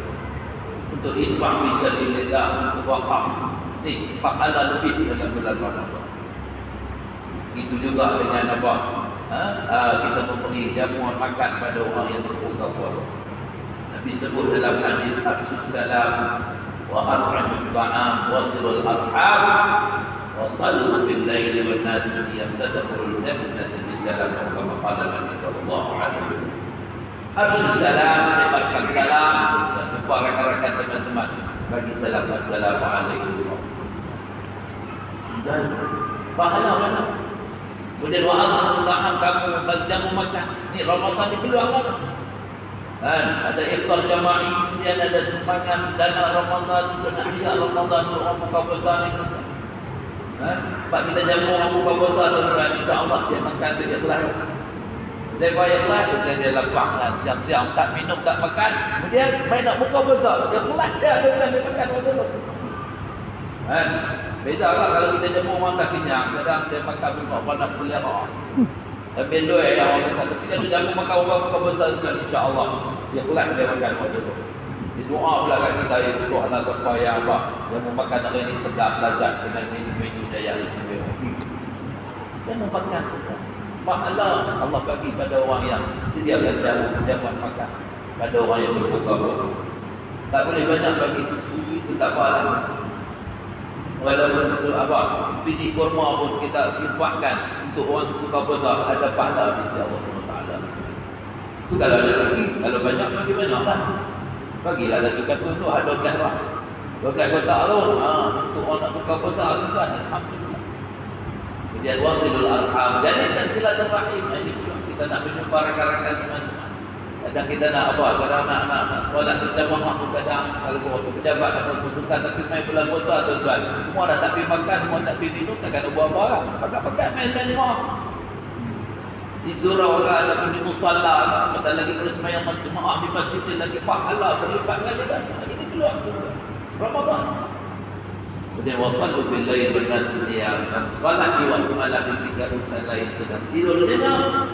untuk infak fisabilillah, untuk wakaf. Ni pahala lebih dalam bulan Ramadan. Itu juga dengan apa? Kita memberi jamuan makan pada orang yang berbuka puasa. Nabi sebut dalam hadis afsus salam wa at'imut ta'am wasilul arham wa sallu bil laili wan nas yamtadul jannata bisalam, kama qala Nabi sallallahu alaihi wasallam. Afsus salam, sebarkan salam kepada rakan-rakan teman-teman, bagi salam assalamualaikum. Dan pahala mana? Kemudian wa'adul ta'am, kamu berjamu makan. Ni Ramadan ni peluang lah. Ada iftar jama'i, kemudian ada sumbangan dana Ramadan untuk nak hias Ramadan untuk orang buka puasa ni. Sebab kita jamu orang buka puasa tuan-tuan, insya-Allah dia makan dia ikhlas. Saya buat ikhlas, dia lapang kan siang-siang, tak minum tak makan, kemudian main nak buka puasa, dia ikhlas dia makan betul. Beza lah kalau kita jamu orang tak kenyang, kadang dia makan apa nak selera. Tapi dua yang orang kata, tapi kalau jamu makan orang buka besar juga, insya-Allah ikhlas dia makan waktu tu. Dia doa pula kat kita, ya Tuhan lah supaya apa, jamu makan hari ini sedap, lazat dengan menu-menu yang istimewa. Jamu makan pahala Allah bagi pada orang yang sediakan jamuan makan pada orang yang berbuka puasa. Tak boleh banyak bagi, itu tak apa. Walaupun itu biji kurma pun kita infakkan untuk orang buka puasa, ada pahala di sisi Allah SWT. Itu kalau ada sikit, kalau banyak bagi banyaklah. Bagilah satu kartun tu ada 12 lah. 12 kotak tu untuk orang nak buka puasa tu kan, alhamdulillah. Kemudian wasilul arham, jadikan silaturahim. Ini kita nak berjumpa rakan-rakan teman-teman. Kadang kita nak kadang nak solat berjamaah pun kadang, kalau waktu pejabat dapat bersukan, tapi main bulan puasa tuan-tuan, semua dah tak pergi makan, semua tak pergi minum, tak kena buat apa lah. Pakat-pakat main-main rumah. Di surau lah, ada pergi musalla lah, bentar lagi terus sembahyang jemaah di masjid lagi, pahala berlipat lagi kan. Ini keluar Ramadan. Kemudian wasallu bil lail wan nas niyam, salat di waktu malam ketika urusan lain sedang tidur dengar,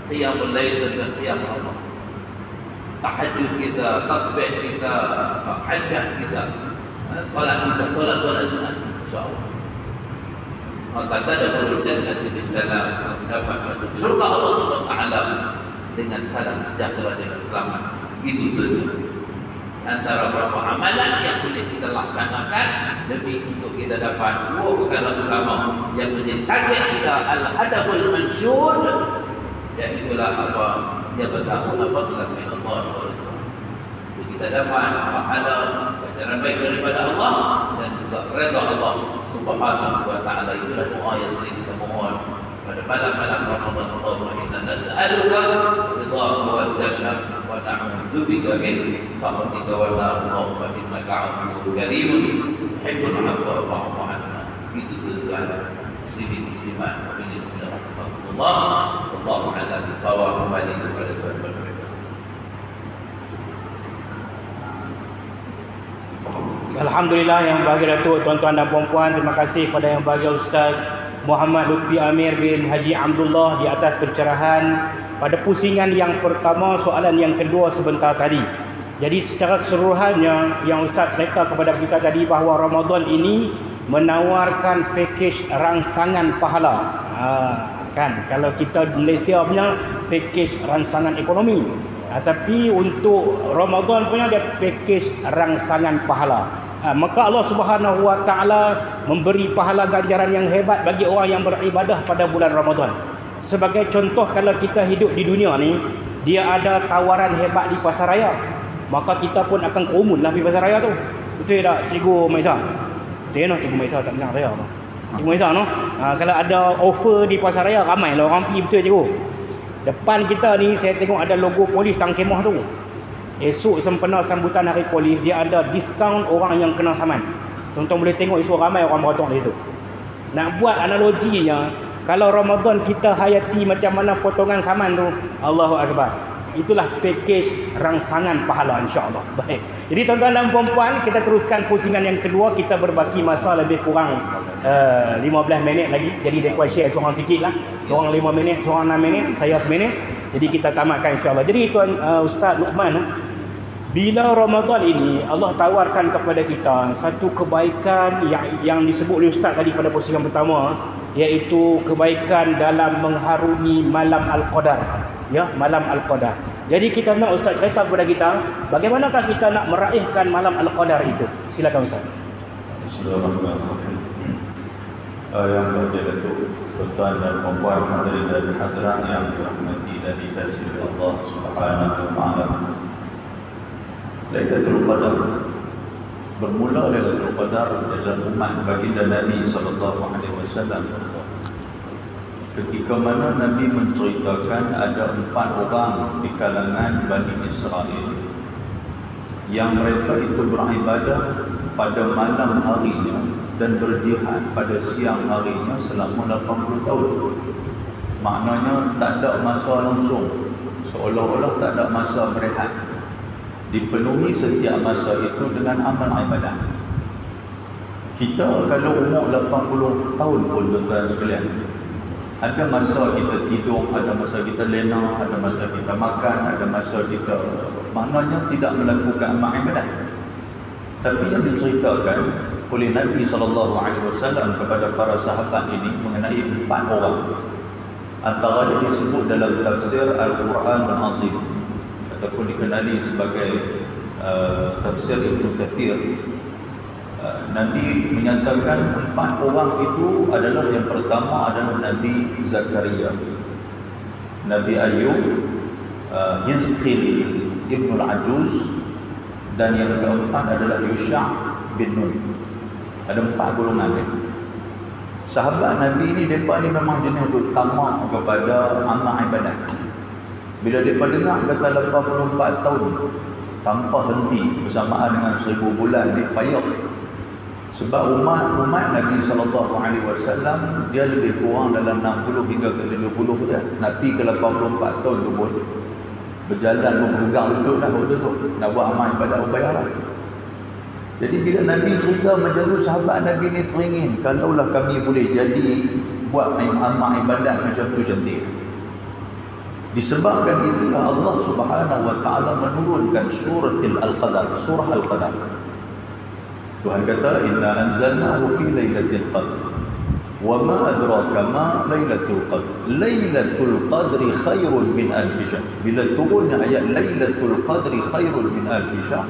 qiyamul lail dan qiyam Ramadan. Tahajud kita, tasbih kita, hajat kita, salat kita, solat sunat, insya-Allah. Maka tadkhulul jannata bisalam, dapat masuk surga Allah Subhanahu wa taala dengan salam sejahtera, dengan selamat. Itu tu antara beberapa amalan yang boleh kita laksanakan demi untuk kita dapat dua perkara utama yang menjadi target kita, al-hadaful mansyur, iaitulah yang bertahun fadlan min Allah wa Rasulullah. Kita dapat pahala ganjaran baik daripada Allah dan juga redha Allah Subhanahu wa taala. Itulah doa yang sering kita mohon pada malam-malam Ramadan. Allahumma inna nas'aluka ridhaka wal jannah wa na'udzubika min sakhatika wan nar. Allahumma innaka 'afuwwun karimun tuhibbul 'afwa fa'fu 'anna. Itu tujuan muslimin muslimat mukminin dan rahmatullah. Allahu a'lam bissawab. Kembali kepada Tuhan. Alhamdulillah yang bahagia Datuk, tuan-tuan dan puan-puan, terima kasih kepada yang bahagia Ustaz Muhammad Lutfi Amir bin Haji Abdullah di atas pencerahan pada pusingan yang pertama, soalan yang kedua sebentar tadi. Jadi secara keseluruhannya yang Ustaz cerita kepada kita tadi bahawa Ramadan ini menawarkan pakej rangsangan pahala. Kan kalau kita Malaysia punya pakej rangsangan ekonomi, tapi untuk Ramadan punya dia pakej rangsangan pahala. Maka Allah Subhanahu Wa Taala memberi pahala ganjaran yang hebat bagi orang yang beribadah pada bulan Ramadan. Sebagai contoh, kalau kita hidup di dunia ni, dia ada tawaran hebat di pasar raya, maka kita pun akan kerumunlah di pasar raya tu. Betul tak Cikgu Maisa? Betul no, Cikgu Maisa tak dengar saya apa? Cikgu Maisa no? Kalau ada offer di pasar raya, ramailah orang pergi, betul Cikgu? Depan kita ni saya tengok ada logo polis tang kemah tu. Esok sempena sambutan hari polis, dia ada diskaun orang yang kena saman. Tuan-tuan boleh tengok esok ramai orang beratung di situ. Nak buat analoginya, kalau Ramadan kita hayati macam mana potongan saman tu, Allahu Akbar. Itulah pakej rangsangan pahala, insya-Allah. Baik. Jadi tuan-tuan dan puan-puan, kita teruskan pusingan yang kedua. Kita berbaki masa lebih kurang 15 minit lagi. Jadi mereka share seorang sikit lah. Seorang 5 minit, seorang 6 minit, saya 1 minit. Jadi kita tamatkan insya-Allah. Jadi tuan Ustaz Luqman, bila Ramadan ini Allah tawarkan kepada kita satu kebaikan yang disebut oleh Ustaz tadi pada pusingan pertama, iaitu kebaikan dalam mengharungi malam Al-Qadar. Ya, malam Al-Qadar. Jadi kita nak Ustaz cerita kepada kita, bagaimanakah kita nak meraihkan malam Al-Qadar itu? Silakan Ustaz. Bismillahirrahmanirrahim. Yang Datuk tuan dan puan hadirin dan hadirat yang dirahmati dan dikasihi Allah Subhanahu wa taala. Lailatul Qadar bermula Lailatul Qadar dalam umat baginda Nabi sallallahu alaihi wasallam. Ketika mana Nabi menceritakan ada 4 orang di kalangan Bani Israel yang mereka itu beribadah pada malam harinya dan berjihad pada siang harinya selama 80 tahun. Maknanya tak ada masa langsung, seolah-olah tak ada masa berehat. Dipenuhi setiap masa itu dengan amal ibadah. Kita kalau umur 80 tahun pun tuan-tuan sekalian, ada masa kita tidur, ada masa kita lena, ada masa kita makan, ada masa kita maknanya tidak melakukan amal ibadah. Tapi yang diceritakan oleh Nabi SAW kepada para sahabat ini mengenai 4 orang. Antara disebut dalam tafsir Al-Quran Al-Azim ataupun dikenali sebagai tafsir Ibn Kathir. Nabi menyatakan 4 orang itu adalah, yang pertama adalah Nabi Zakaria, Nabi Ayub, Hizqil Ibn Al-Ajuz, dan yang keempat adalah Yusha' bin Nun. Ada 4 golongan ni. Sahabat Nabi ni, mereka ni memang jenis tu tamak kepada amal ibadah. Bila mereka dengar kata 84 tahun tanpa henti bersamaan dengan 1000 bulan, dia payah. Sebab umat Nabi SAW dia lebih kurang dalam 60 hingga ke 70 je. Nabi ke 84 tahun tu pun berjalan berpegang lutut dah waktu tu. Nak buat amal ibadah berbayar lah. Jadi bila Nabi cerita macam tu, sahabat Nabi ni teringin, kalaulah kami boleh jadi buat amal ibadah macam tu cantik. Disebabkan itulah Allah Subhanahu wa taala menurunkan surah Al-Qadar, surah Al-Qadar. Tuhan kata, inna anzalnahu fi lailatul qadr wa ma adraka ma lailatul qadr lailatul qadri khairun min alf syahr. Bila turunnya ayat lailatul qadri khairun min alf syahr,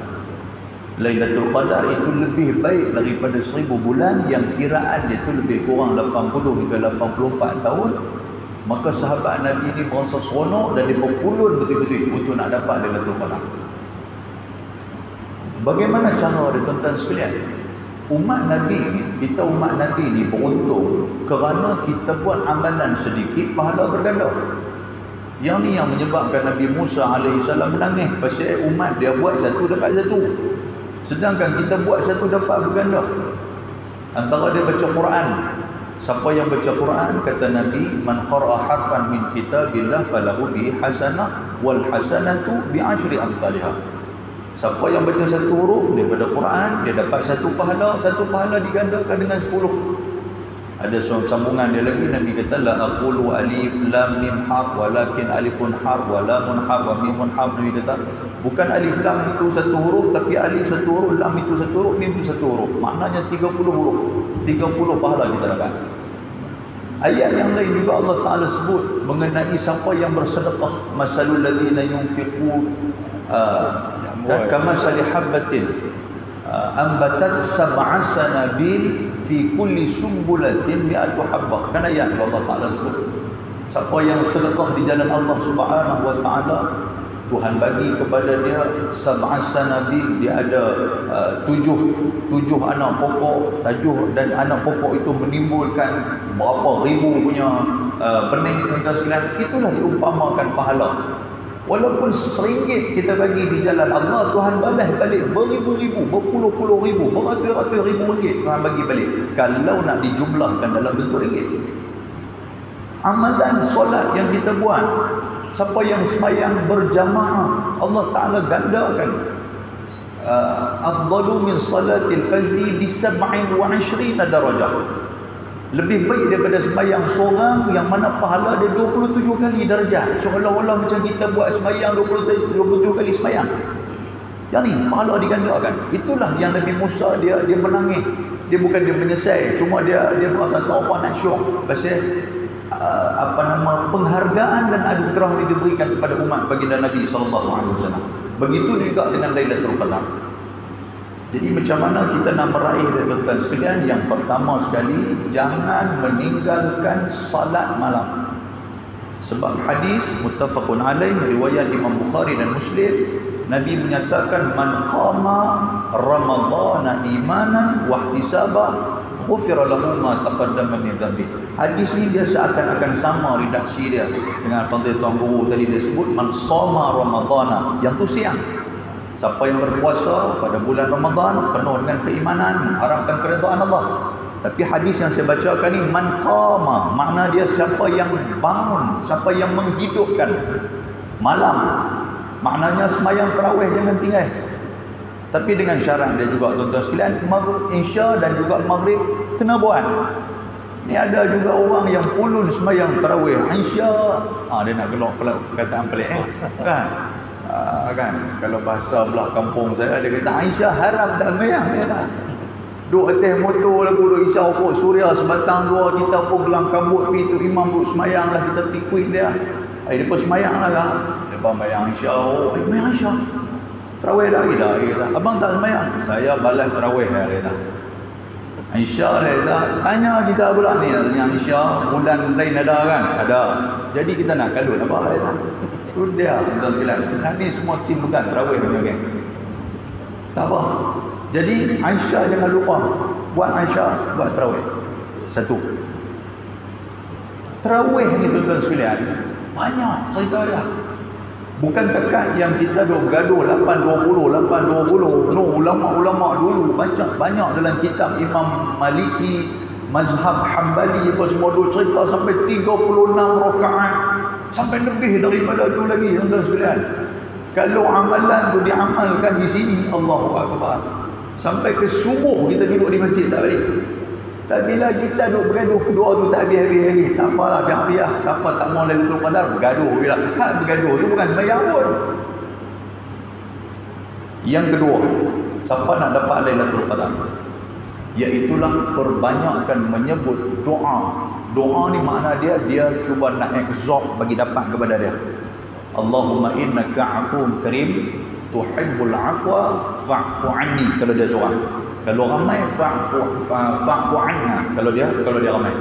Lailatul Qadar itu lebih baik daripada 1000 bulan yang kiraan itu lebih kurang 80 hingga 84 tahun. Maka sahabat Nabi ini merasa seronok dan dia berpulun betul-betul untuk nak dapat Lailatul Qadar. Bagaimana cara dia tuan-tuan sekalian? Umat Nabi ni, kita umat Nabi ni beruntung kerana kita buat amalan sedikit, pahala berganda. Yang ni yang menyebabkan Nabi Musa AS menangis pasal umat dia buat satu dapat satu, sedangkan kita buat satu dapat berganda. Antara dia baca Quran. Siapa yang baca Quran, kata Nabi, man qara'a harfan min kitabillah falahu bihi hasanah wal hasanatu bi 10 amsalihha. Siapa yang baca satu huruf daripada Quran, dia dapat satu pahala digandakan dengan 10. Ada sambungan dia lagi, Nabi kata la aqulu alif lam mim harf walakin alifun harf wa lamun harf wa mimun harf. Nabi kata bukan alif lam itu satu huruf, tapi alif satu huruf, lam itu satu huruf, mim itu satu huruf. Maknanya 30 huruf, 30 pahala kita dapat. Ayat yang lain juga Allah Ta'ala sebut mengenai siapa yang bersedekah, masalul ladzina yunfiqun kamasali habbatin ambatat sab'a sanabil fi kulli sumbulatin mi'atu habbah. Kan ayat Allah Ta'ala sebut, siapa yang sedekah di jalan Allah Subhanahu wa Ta'ala, Tuhan bagi kepada dia sab'a sanabil, dia ada tujuh anak pokok, dan anak pokok itu menimbulkan berapa ribu punya benih. Tuan-tuan sekalian, itulah diumpamakan pahala. Walaupun RM1 kita bagi di jalan Allah, Tuhan balas balik beribu-ribu, berpuluh-puluh ribu, beratus-ratus ribu ringgit Tuhan bagi balik, kalau nak dijumlahkan dalam bentuk ringgit. Amalan solat yang kita buat, siapa yang sembahyang berjamaah, Allah Ta'ala gandakan. Afdalu min salatil fazi bi 27 darajah. Lebih baik daripada sembahyang seorang yang mana pahala dia 27 kali darjat. Seolah-olah macam kita buat sembahyang 27 kali sembahyang. Yang ni pahala digandakan. Itulah yang Nabi Musa dia menangis. Dia bukan dia menyesal, cuma dia merasa tak apa nak syok pasal penghargaan dan anugerah yang diberikan kepada umat baginda Nabi SAW. Begitu juga dengan Lailatul Qadar. Jadi macam mana kita nak meraih tuan-tuan sekalian? Yang pertama sekali, jangan meninggalkan salat malam. Sebab hadis muttafaqun alaih riwayat Imam Bukhari dan Muslim, Nabi menyatakan man qama ramadhana imanan wa ihtisaba ghufira lahu ma taqaddama min dhanbi. Hadis ni dia seakan-akan sama redaksi dia dengan fadil tuan guru tadi dia sebut man shoma ramadhana, yang tu siang. Siapa yang berpuasa pada bulan Ramadan penuh dengan keimanan, mengharapkan keridhaan Allah. Tapi hadis yang saya bacakan ni man qama, makna dia siapa yang bangun, siapa yang menghidupkan malam. Maknanya sembahyang tarawih jangan tinggal. Tapi dengan syarat dia juga tuan-tuan sekalian, maghrib, isya dan juga maghrib kena buat. Ni ada juga orang yang pulun sembahyang tarawih, isya, dia nak gelak perkataan pelik kan? Kan kalau bahasa belah kampung saya, dia kata Aisyah haram tak sembahyang, dia tak. Duk atas motor lagu duk isau pun suria sebatang dua, kita pun gelang kabut pi tu imam duk sembahyang lah, kita pi kuih dia. Depa sembahyang lah kan. Depa sembahyang Aisyah, sembahyang Aisyah. Tarawih dah kita. Abang tak sembahyang? Saya balas tarawih dah kita. Aisyah dah tanya kita pula ni, tanya Aisyah bulan lain ada kan? Ada. Jadi kita nak kalut apa dia tak? Itu dia tuan sekalian. Ni semua tim pegang tarawih punya geng. Tak apa. Jadi Aisyah jangan lupa buat Aisyah buat tarawih. Satu. Tarawih ni tuan-tuan sekalian banyak cerita dia. Bukan dekat yang kita duk gaduh 820. No, ulama-ulama dulu banyak dalam kitab Imam Maliki, mazhab Hanbali apa semua duk cerita sampai 36 rakaat. Sampai lebih daripada itu lagi tuan-tuan sekalian. Kalau amalan tu diamalkan di sini, Allahu Akbar, sampai ke subuh kita duduk di masjid tak balik. Tapi bila kita duduk bergaduh doa tu tak habis-habis lagi, tak apalah, biar siapa tak mau Lailatul Qadar bergaduh bila hak bergaduh tu bukan sembahyang pun. Yang kedua, siapa nak dapat Lailatul Qadar, iaitulah perbanyakkan menyebut doa. Doa ni makna dia cuba nak absorb bagi dapat kepada dia. Allahumma innaka afuwun karim tuhibbul afwa fa'fu anni kalau dia seorang. Kalau ramai fa'fu anna kalau dia ramai.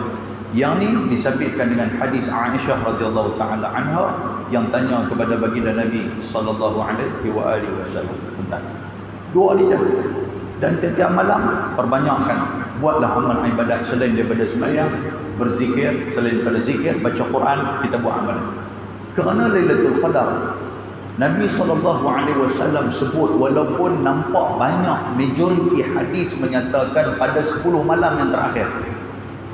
Yang ni disabitkan dengan hadis Aisyah radhiyallahu taala anha yang tanya kepada baginda Nabi sallallahu alaihi wasallam tentang doa dia. Dan setiap malam perbanyakkan, buatlah amal ibadat selain daripada sembahyang, berzikir, selain daripada zikir, baca Quran, kita buat amal. Kerana Lailatul Qadar, Nabi SAW sebut, walaupun nampak banyak majoriti hadis menyatakan pada 10 malam yang terakhir,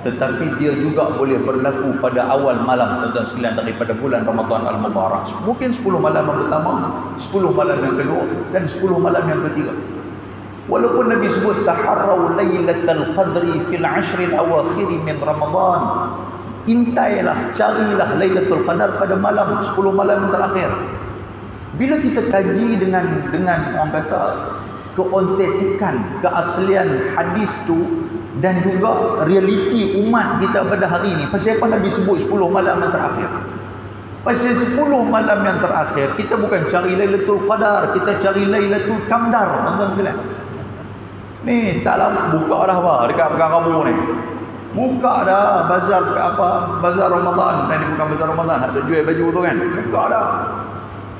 tetapi dia juga boleh berlaku pada awal malam tuan-tuan sekalian daripada bulan Ramadan Al-Mubarak. Mungkin 10 malam yang pertama, 10 malam yang kedua, dan 10 malam yang ketiga. Walaupun Nabi sebut taharraw lailatul qadri fil 'ashril awakhir min Ramadan, intailah, carilah Lailatul Qadar pada malam 10 malam terakhir. Bila kita kaji dengan orang kata keautentikan, keaslian hadis tu dan juga realiti umat kita pada hari ini, pasal apa Nabi sebut 10 malam yang terakhir? Pasal 10 malam yang terakhir kita bukan cari Lailatul Qadar, kita cari Lailatul Qamdar, tuan-tuan sekalian. Ni tak lama buka dah apa dekat Pekan Rabu ni. Buka dah bazar bazar Ramadan. Ni bukan bazar Ramadan, nak jual baju tu kan. Buka dah.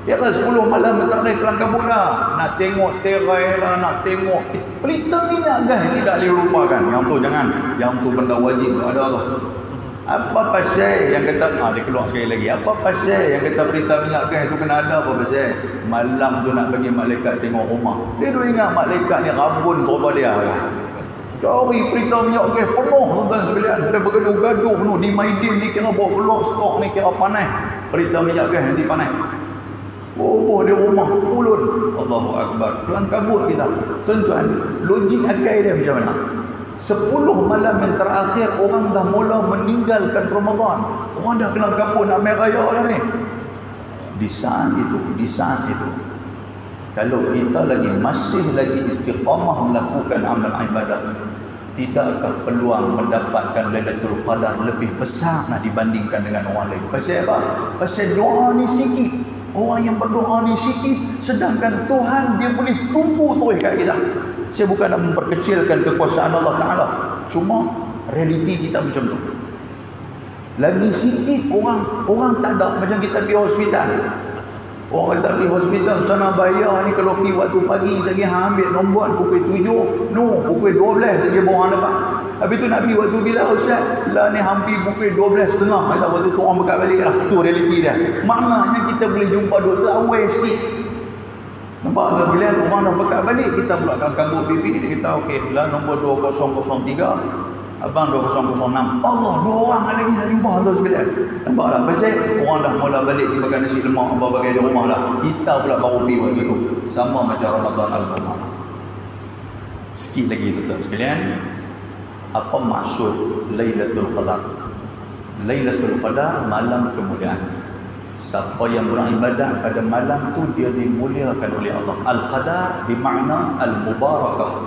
Kira 10 malam tak Kelang Kabut dah. Nak tengok terai lah, nak tengok pelita minyak gas tidak dilupakan. Yang tu jangan. Yang tu benda wajib ada tu. Apa pasal yang kata dia keluar sekali lagi. Apa pasal yang kata pelita minyak gas tu kena ada apa pasal? Malam tu nak bagi malaikat tengok rumah. Dia tu ingat malaikat ni rabun terubah dia kan. Cari pelita minyak gas penuh tuan-tuan sekalian. Dia bergaduh-gaduh penuh. Di Maidin ni kira bawa keluar stok ni kira panas. Pelita minyak gas nanti panas. Oh, dia rumah ulun. Allahu Akbar. Kelang Kabut kita. Tuan-tuan, logik akal dia macam mana? 10 malam yang terakhir orang dah mula meninggalkan Ramadan. Orang dah Kelang Kabut nak main raya dah ni. Di saat itu kalau kita masih lagi istiqamah melakukan amal ibadah, tidakkah peluang mendapatkan Lailatul Qadar lebih besar nak dibandingkan dengan orang lain? Pasal apa? Pasal doa ni sikit. Orang yang berdoa ni sikit, sedangkan Tuhan dia boleh tumpu terus kat kita. Saya bukan nak memperkecilkan kekuasaan Allah Ta'ala, cuma realiti kita macam tu. Lagi sikit orang tak ada. Macam kita pergi hospital, orang kata pergi hospital sana bayar ni, kalau pergi waktu pagi lagi ambil nombor pukul 7, pukul 12 lagi orang dapat. Habis tu nak pergi waktu bila Ustaz? Lah ni hampir pukul 12.30. Kata waktu tu orang bekat balik lah. Tu realiti dia. Maknanya kita boleh jumpa doktor awal sikit. Nampak tuan sekalian, orang dah bekat balik, kita pula Kelang Kabut pipi. Dia kata okey, lah nombor 2003, abang 2006. Allah, 2 orang lagi dah jumpa tuan sekalian. Nampak tak? Pasal orang dah mula balik di makan nasi lemak, abang bagai di rumah dah. Kita pula baru pergi waktu tu. Sama macam Ramadan Al-Qamar. Sikit lagi tuan sekalian. Apa maksud Lailatul Qadar? Lailatul Qadar malam kemuliaan. Siapa yang beribadah pada malam tu dia dimuliakan oleh Allah. Al-Qadar bermakna al-mubarakah,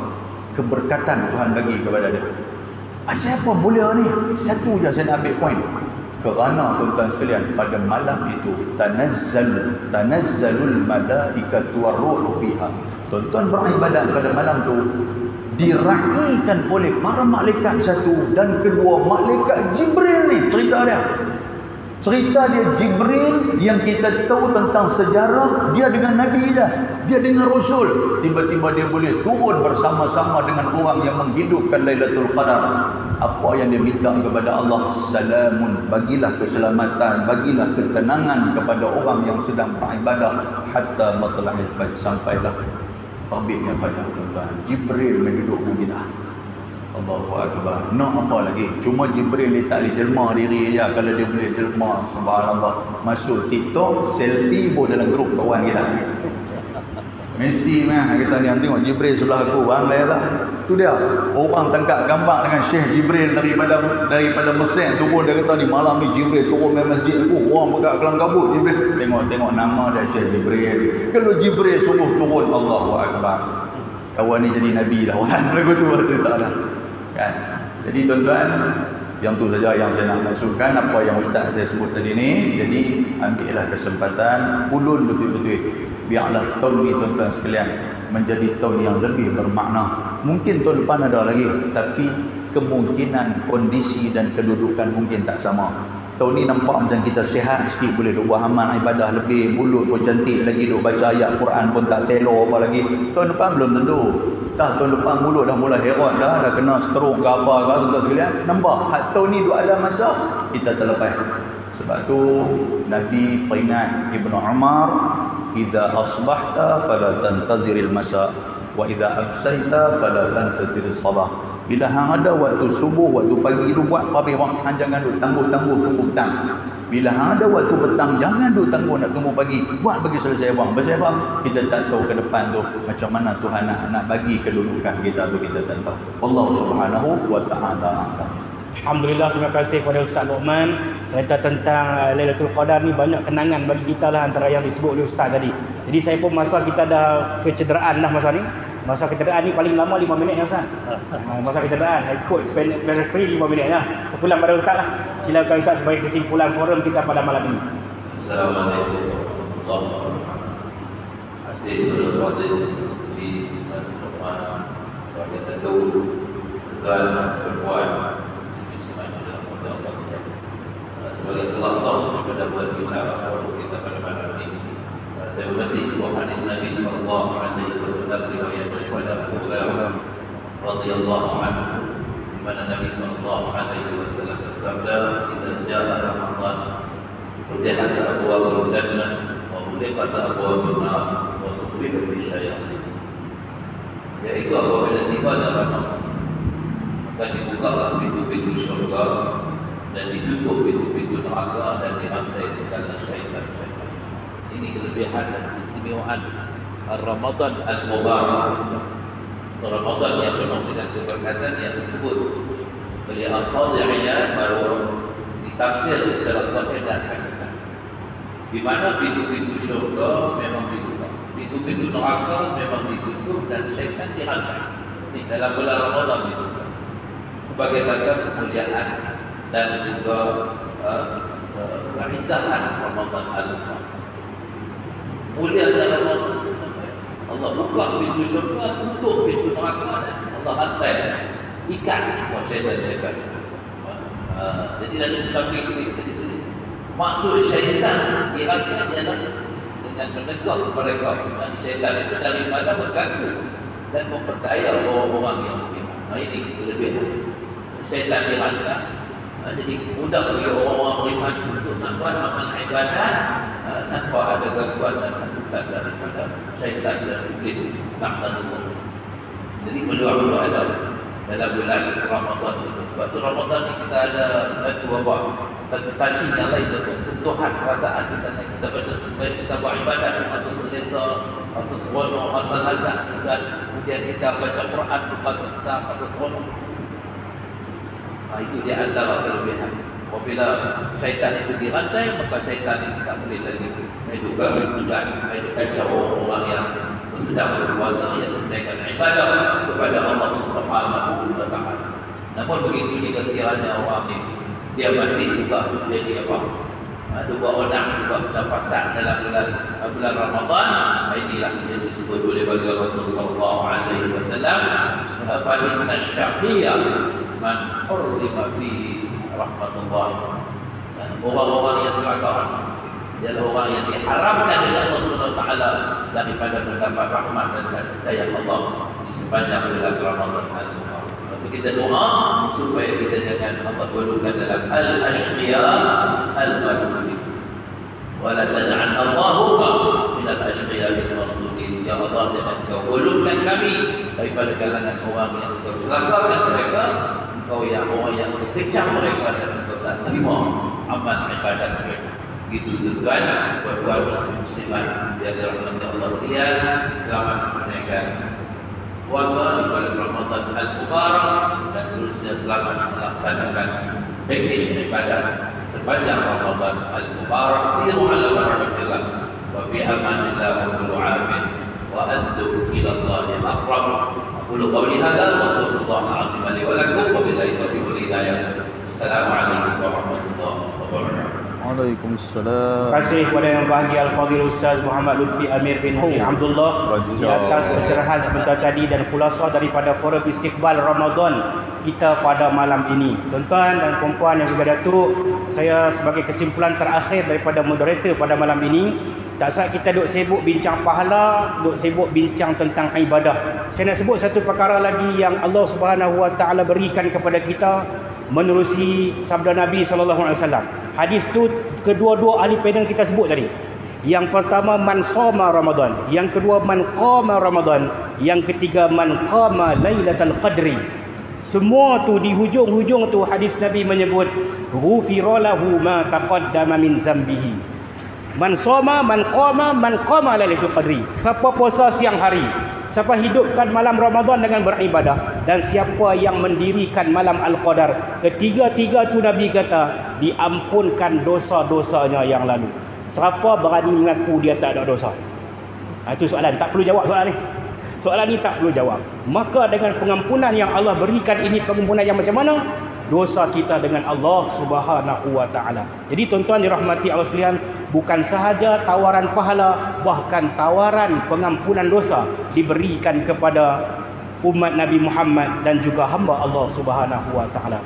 keberkatan Tuhan bagi kepada dia. Asal apa mulia ni? Satu je saya nak ambil poin. Kerana tuan-tuan sekalian, pada malam itu tanazzalul malaikatu war-ruhu fiha. Tuan-tuan beribadah pada malam tu diraikan oleh para malaikat satu dan kedua, malaikat Jibril ni. Cerita dia Jibril yang kita tahu tentang sejarah dia dengan Nabi je, dia dengan Rasul. Tiba-tiba dia boleh turun bersama-sama dengan orang yang menghidupkan Lailatul Qadar. Apa yang dia minta kepada Allah? Salamun, bagilah keselamatan, bagilah ketenangan kepada orang yang sedang beribadah hatta matla'il fajr, sampailah terbitnya fajar. Tuan-tuan, Jibril menghidupkan kita. Allahu Akbar. Nak apa lagi? Cuma Jibril ni tak boleh jelma diri je. Kalau dia boleh jelma, subhanallah, masuk TikTok, selfie pun dalam grup kawan kita. Mesti kita ni tengok Jibril sebelah aku, bang dia tak? Tu dia. Orang tangkap gambar dengan Syekh Jibril daripada Mesir tu pun dia kata ni malam ni Jibril turun main masjid aku. Orang pegang Kelang Kabut Jibril. Tengok nama dia Syekh Jibril. Kalau Jibril sungguh turun, Allahu Akbar. Kawan ni jadi nabi dah. Orang lagu tu cerita dah. Kan? Jadi tuan-tuan, yang tu saja yang saya nak masukkan apa yang ustaz saya sebut tadi ni. Jadi ambillah kesempatan, ulun betul-betul. Biarlah tahun ni tuan-tuan sekalian menjadi tahun yang lebih bermakna. Mungkin tahun depan ada lagi, tapi kemungkinan kondisi dan kedudukan mungkin tak sama. Tahun ni nampak macam kita sihat sikit, boleh duk buat amal ibadah lebih, mulut pun cantik lagi, duk baca ayat Quran pun tak telo apa lagi. Tahun depan belum tentu. Tahun depan mulut dah mula herat dah kena stroke ke apa ke tuan-tuan sekalian. Nampak? Tahun ni duk ada masa kita terlepas. Sebab tu Nabi peringat Ibnu Umar, idza asbahta fala tantaziril masa wa idza amsayta fala tantaziril sabah. Bila hang ada waktu subuh, waktu pagi tu buat habis hang jangan duk tunggu petang. Bila hang ada waktu petang, jangan duk tunggu nak tunggu pagi. Buat bagi selesai bang. Pasal apa? Kita tak tahu ke depan tu macam mana Tuhan nak bagi kedudukan kita tu, kita tak tahu. Allah Subhanahu wa taala. Alhamdulillah, terima kasih kepada Ustaz Luqman. Cerita tentang Lailatul Qadar ni banyak kenangan bagi kita lah, antara yang disebut oleh Ustaz tadi. Jadi saya pun masa kita dah kecederaan dah masa ni. Masa kecederaan ni paling lama 5 minit ya Ustaz. Masa kecederaan ikut referee 5 minit lah. Pulang pada Ustaz lah. Silakan Ustaz sebagai kesimpulan forum kita pada malam ini. Assalamualaikum warahmatullahi wabarakatuh. Asal berada di Ustaz Luqman Bagi tentu tuan perempuan semuanya dalam kota Allah sekalian. Sebagai pelasah daripada berbicara kita pada malam ini, saya memetik sebuah hadis Nabi sallallahu alaihi wasallam riwayat daripada Abu Hurairah radhiyallahu anhu, di mana Nabi sallallahu alaihi wasallam bersabda, "Idza jaa Ramadan, futihat abwaabul jannah wa ghulqat abwaabun nar wa suffidat bisyayatin." Yaitu apabila tiba dalam Ramadan, maka dibukalah pintu-pintu syurga dan ditutup pintu-pintu neraka dan dirantai segala syaitan-syaitan. Ini kelebihan dan keistimewaan Ramadan Al-Mubarak, Ramadan yang penuh dengan keberkatan yang disebut oleh Al-Qadhi Iyad baru ditafsir secara sahih dan hakikat. Di mana pintu-pintu syurga memang dibuka, pintu-pintu neraka memang ditutup dan syaitan dirantai. Ini dalam bulan Ramadan itu sebagai tanda kemuliaan dan juga keizahan Ramadan Al-Mubarak. Mulia dalam Ramadan, Allah buka pintu syurga, tutup pintu neraka, dan Allah hantai, ikat semua syaitan-syaitan. Jadi dalam samping kita di sini, maksud syaitan dirantai ialah dengan menegak mereka, dan syaitan itu daripada mengganggu dan memperdaya orang-orang yang beriman. Ini kelebihan syaitan dirantai. Jadi mudah bagi orang-orang beriman untuk nak buat amal ibadat tanpa ada gangguan dan hasutan daripada syaitan dan iblis la'natullah. Jadi berdoa-doa dalam bulan Ramadan. Sebab tu Ramadan ni kita ada satu satu touching yang lain, sentuhan perasaan kita lain. Kita pada supaya kita buat ibadat masa selesa, masa seronok, masa lazat, dan kemudian kita baca Quran masa sedang, masa seronok. Itu di antara kelebihan. Apabila syaitan itu dirantai, maka syaitan itu tak boleh lagi hidup berhubungan, hidup kacau orang yang sedang berpuasa, yang menunaikan ibadah kepada Allah Subhanahu wa Ta'ala. Namun begitu juga sialnya orang ini, dia masih juga jadi apa? Dua orang juga berpasak dalam bulan Ramadan. Inilah yang disebut oleh baginda Rasulullah sallallahu alaihi wasallam, fa inna syaqiyya man hurrima fihi rahmatullah. Orang-orang yang celaka adalah orang yang diharamkan oleh Allah Subhanahu wa taala daripada mendapat rahmat dan kasih sayang Allah di sepanjang bulan Ramadan al-Mubarak. Maka kita doa supaya kita jangan Allah golongkan dalam al-ashqiya al-mardudin. Wala taj'al Allahumma min al-ashqiya al-mardudin. Ya Allah, jangan Kau golongkan kami daripada kalangan orang yang Kau celakakan mereka, Kau yang orang yang kecam mereka dan Kau tak terima amal ibadat mereka. Gitu tuan, buat-buat muslimat yang dirahmati Allah sekalian, selamat menunaikan puasa di bulan Ramadan Al-Mubarak dan seterusnya selamat melaksanakan aktivitas ibadat sepanjang Ramadan Al-Mubarak. Siru ala barakatillah wa fi amanillah wa kullu amin wa antum ila Allahi aqrab. Aqulu qawli hadza wa astaghfirullah al-azim li wa lakum wa billahi taufiq wal hidayah. Assalamualaikum warahmatullahi wabarakatuh. Waalaikumsalam. Terima kasih kepada yang bahagia Al-Fadhil Ustaz Muhammad Lutfi Amir bin Haji Abdullah di atas pencerahan sebentar tadi dan khulasa daripada forum istiqbal Ramadan kita pada malam ini. Tuan-tuan dan puan-puan yang juga datuk, saya sebagai kesimpulan terakhir daripada moderator pada malam ini, tak saat kita duk sibuk bincang pahala, duk sibuk bincang tentang ibadah. Saya nak sebut satu perkara lagi yang Allah Subhanahu wa taala berikan kepada kita menerusi sabda Nabi sallallahu alaihi wasallam. Hadis tu kedua-dua ahli panel kita sebut tadi. Yang pertama man shoma Ramadan, yang kedua man qama Ramadan, yang ketiga man qama Lailatul Qadri. Semua tu di hujung-hujung tu hadis Nabi menyebut ghufira lahu ma taqaddama min zambihi. Man shoma, man qama Lailatul Qadri. Siapa puasa siang hari, siapa hidupkan malam Ramadan dengan beribadah, dan siapa yang mendirikan malam Al-Qadar, ketiga-tiga tu Nabi kata diampunkan dosa-dosanya yang lalu. Siapa berani mengaku dia tak ada dosa? Itu soalan, tak perlu jawab soalan ni. Soalan ni tak perlu jawab. Maka dengan pengampunan yang Allah berikan ini, pengampunan yang macam mana? Dosa kita dengan Allah Subhanahu wa taala. Jadi tuan-tuan dirahmati Allah sekalian, bukan sahaja tawaran pahala, bahkan tawaran pengampunan dosa diberikan kepada umat Nabi Muhammad dan juga hamba Allah Subhanahu wa taala.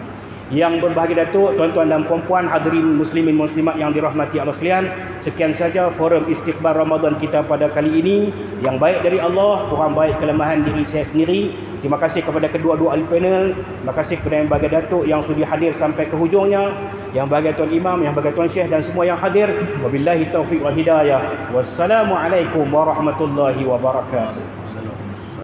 Yang berbahagia Datuk, tuan-tuan dan puan-puan, hadirin muslimin muslimat yang dirahmati Allah sekalian, sekian saja forum istiqbal Ramadan kita pada kali ini. Yang baik dari Allah, kurang baik kelemahan diri saya sendiri. Terima kasih kepada kedua-dua ahli panel. Terima kasih kepada yang bahagia Datuk yang sudi hadir sampai ke hujungnya, yang bahagia Tuan Imam, yang bahagia Tuan Syekh dan semua yang hadir. Wabillahi taufiq wal hidayah. Wassalamualaikum warahmatullahi wabarakatuh.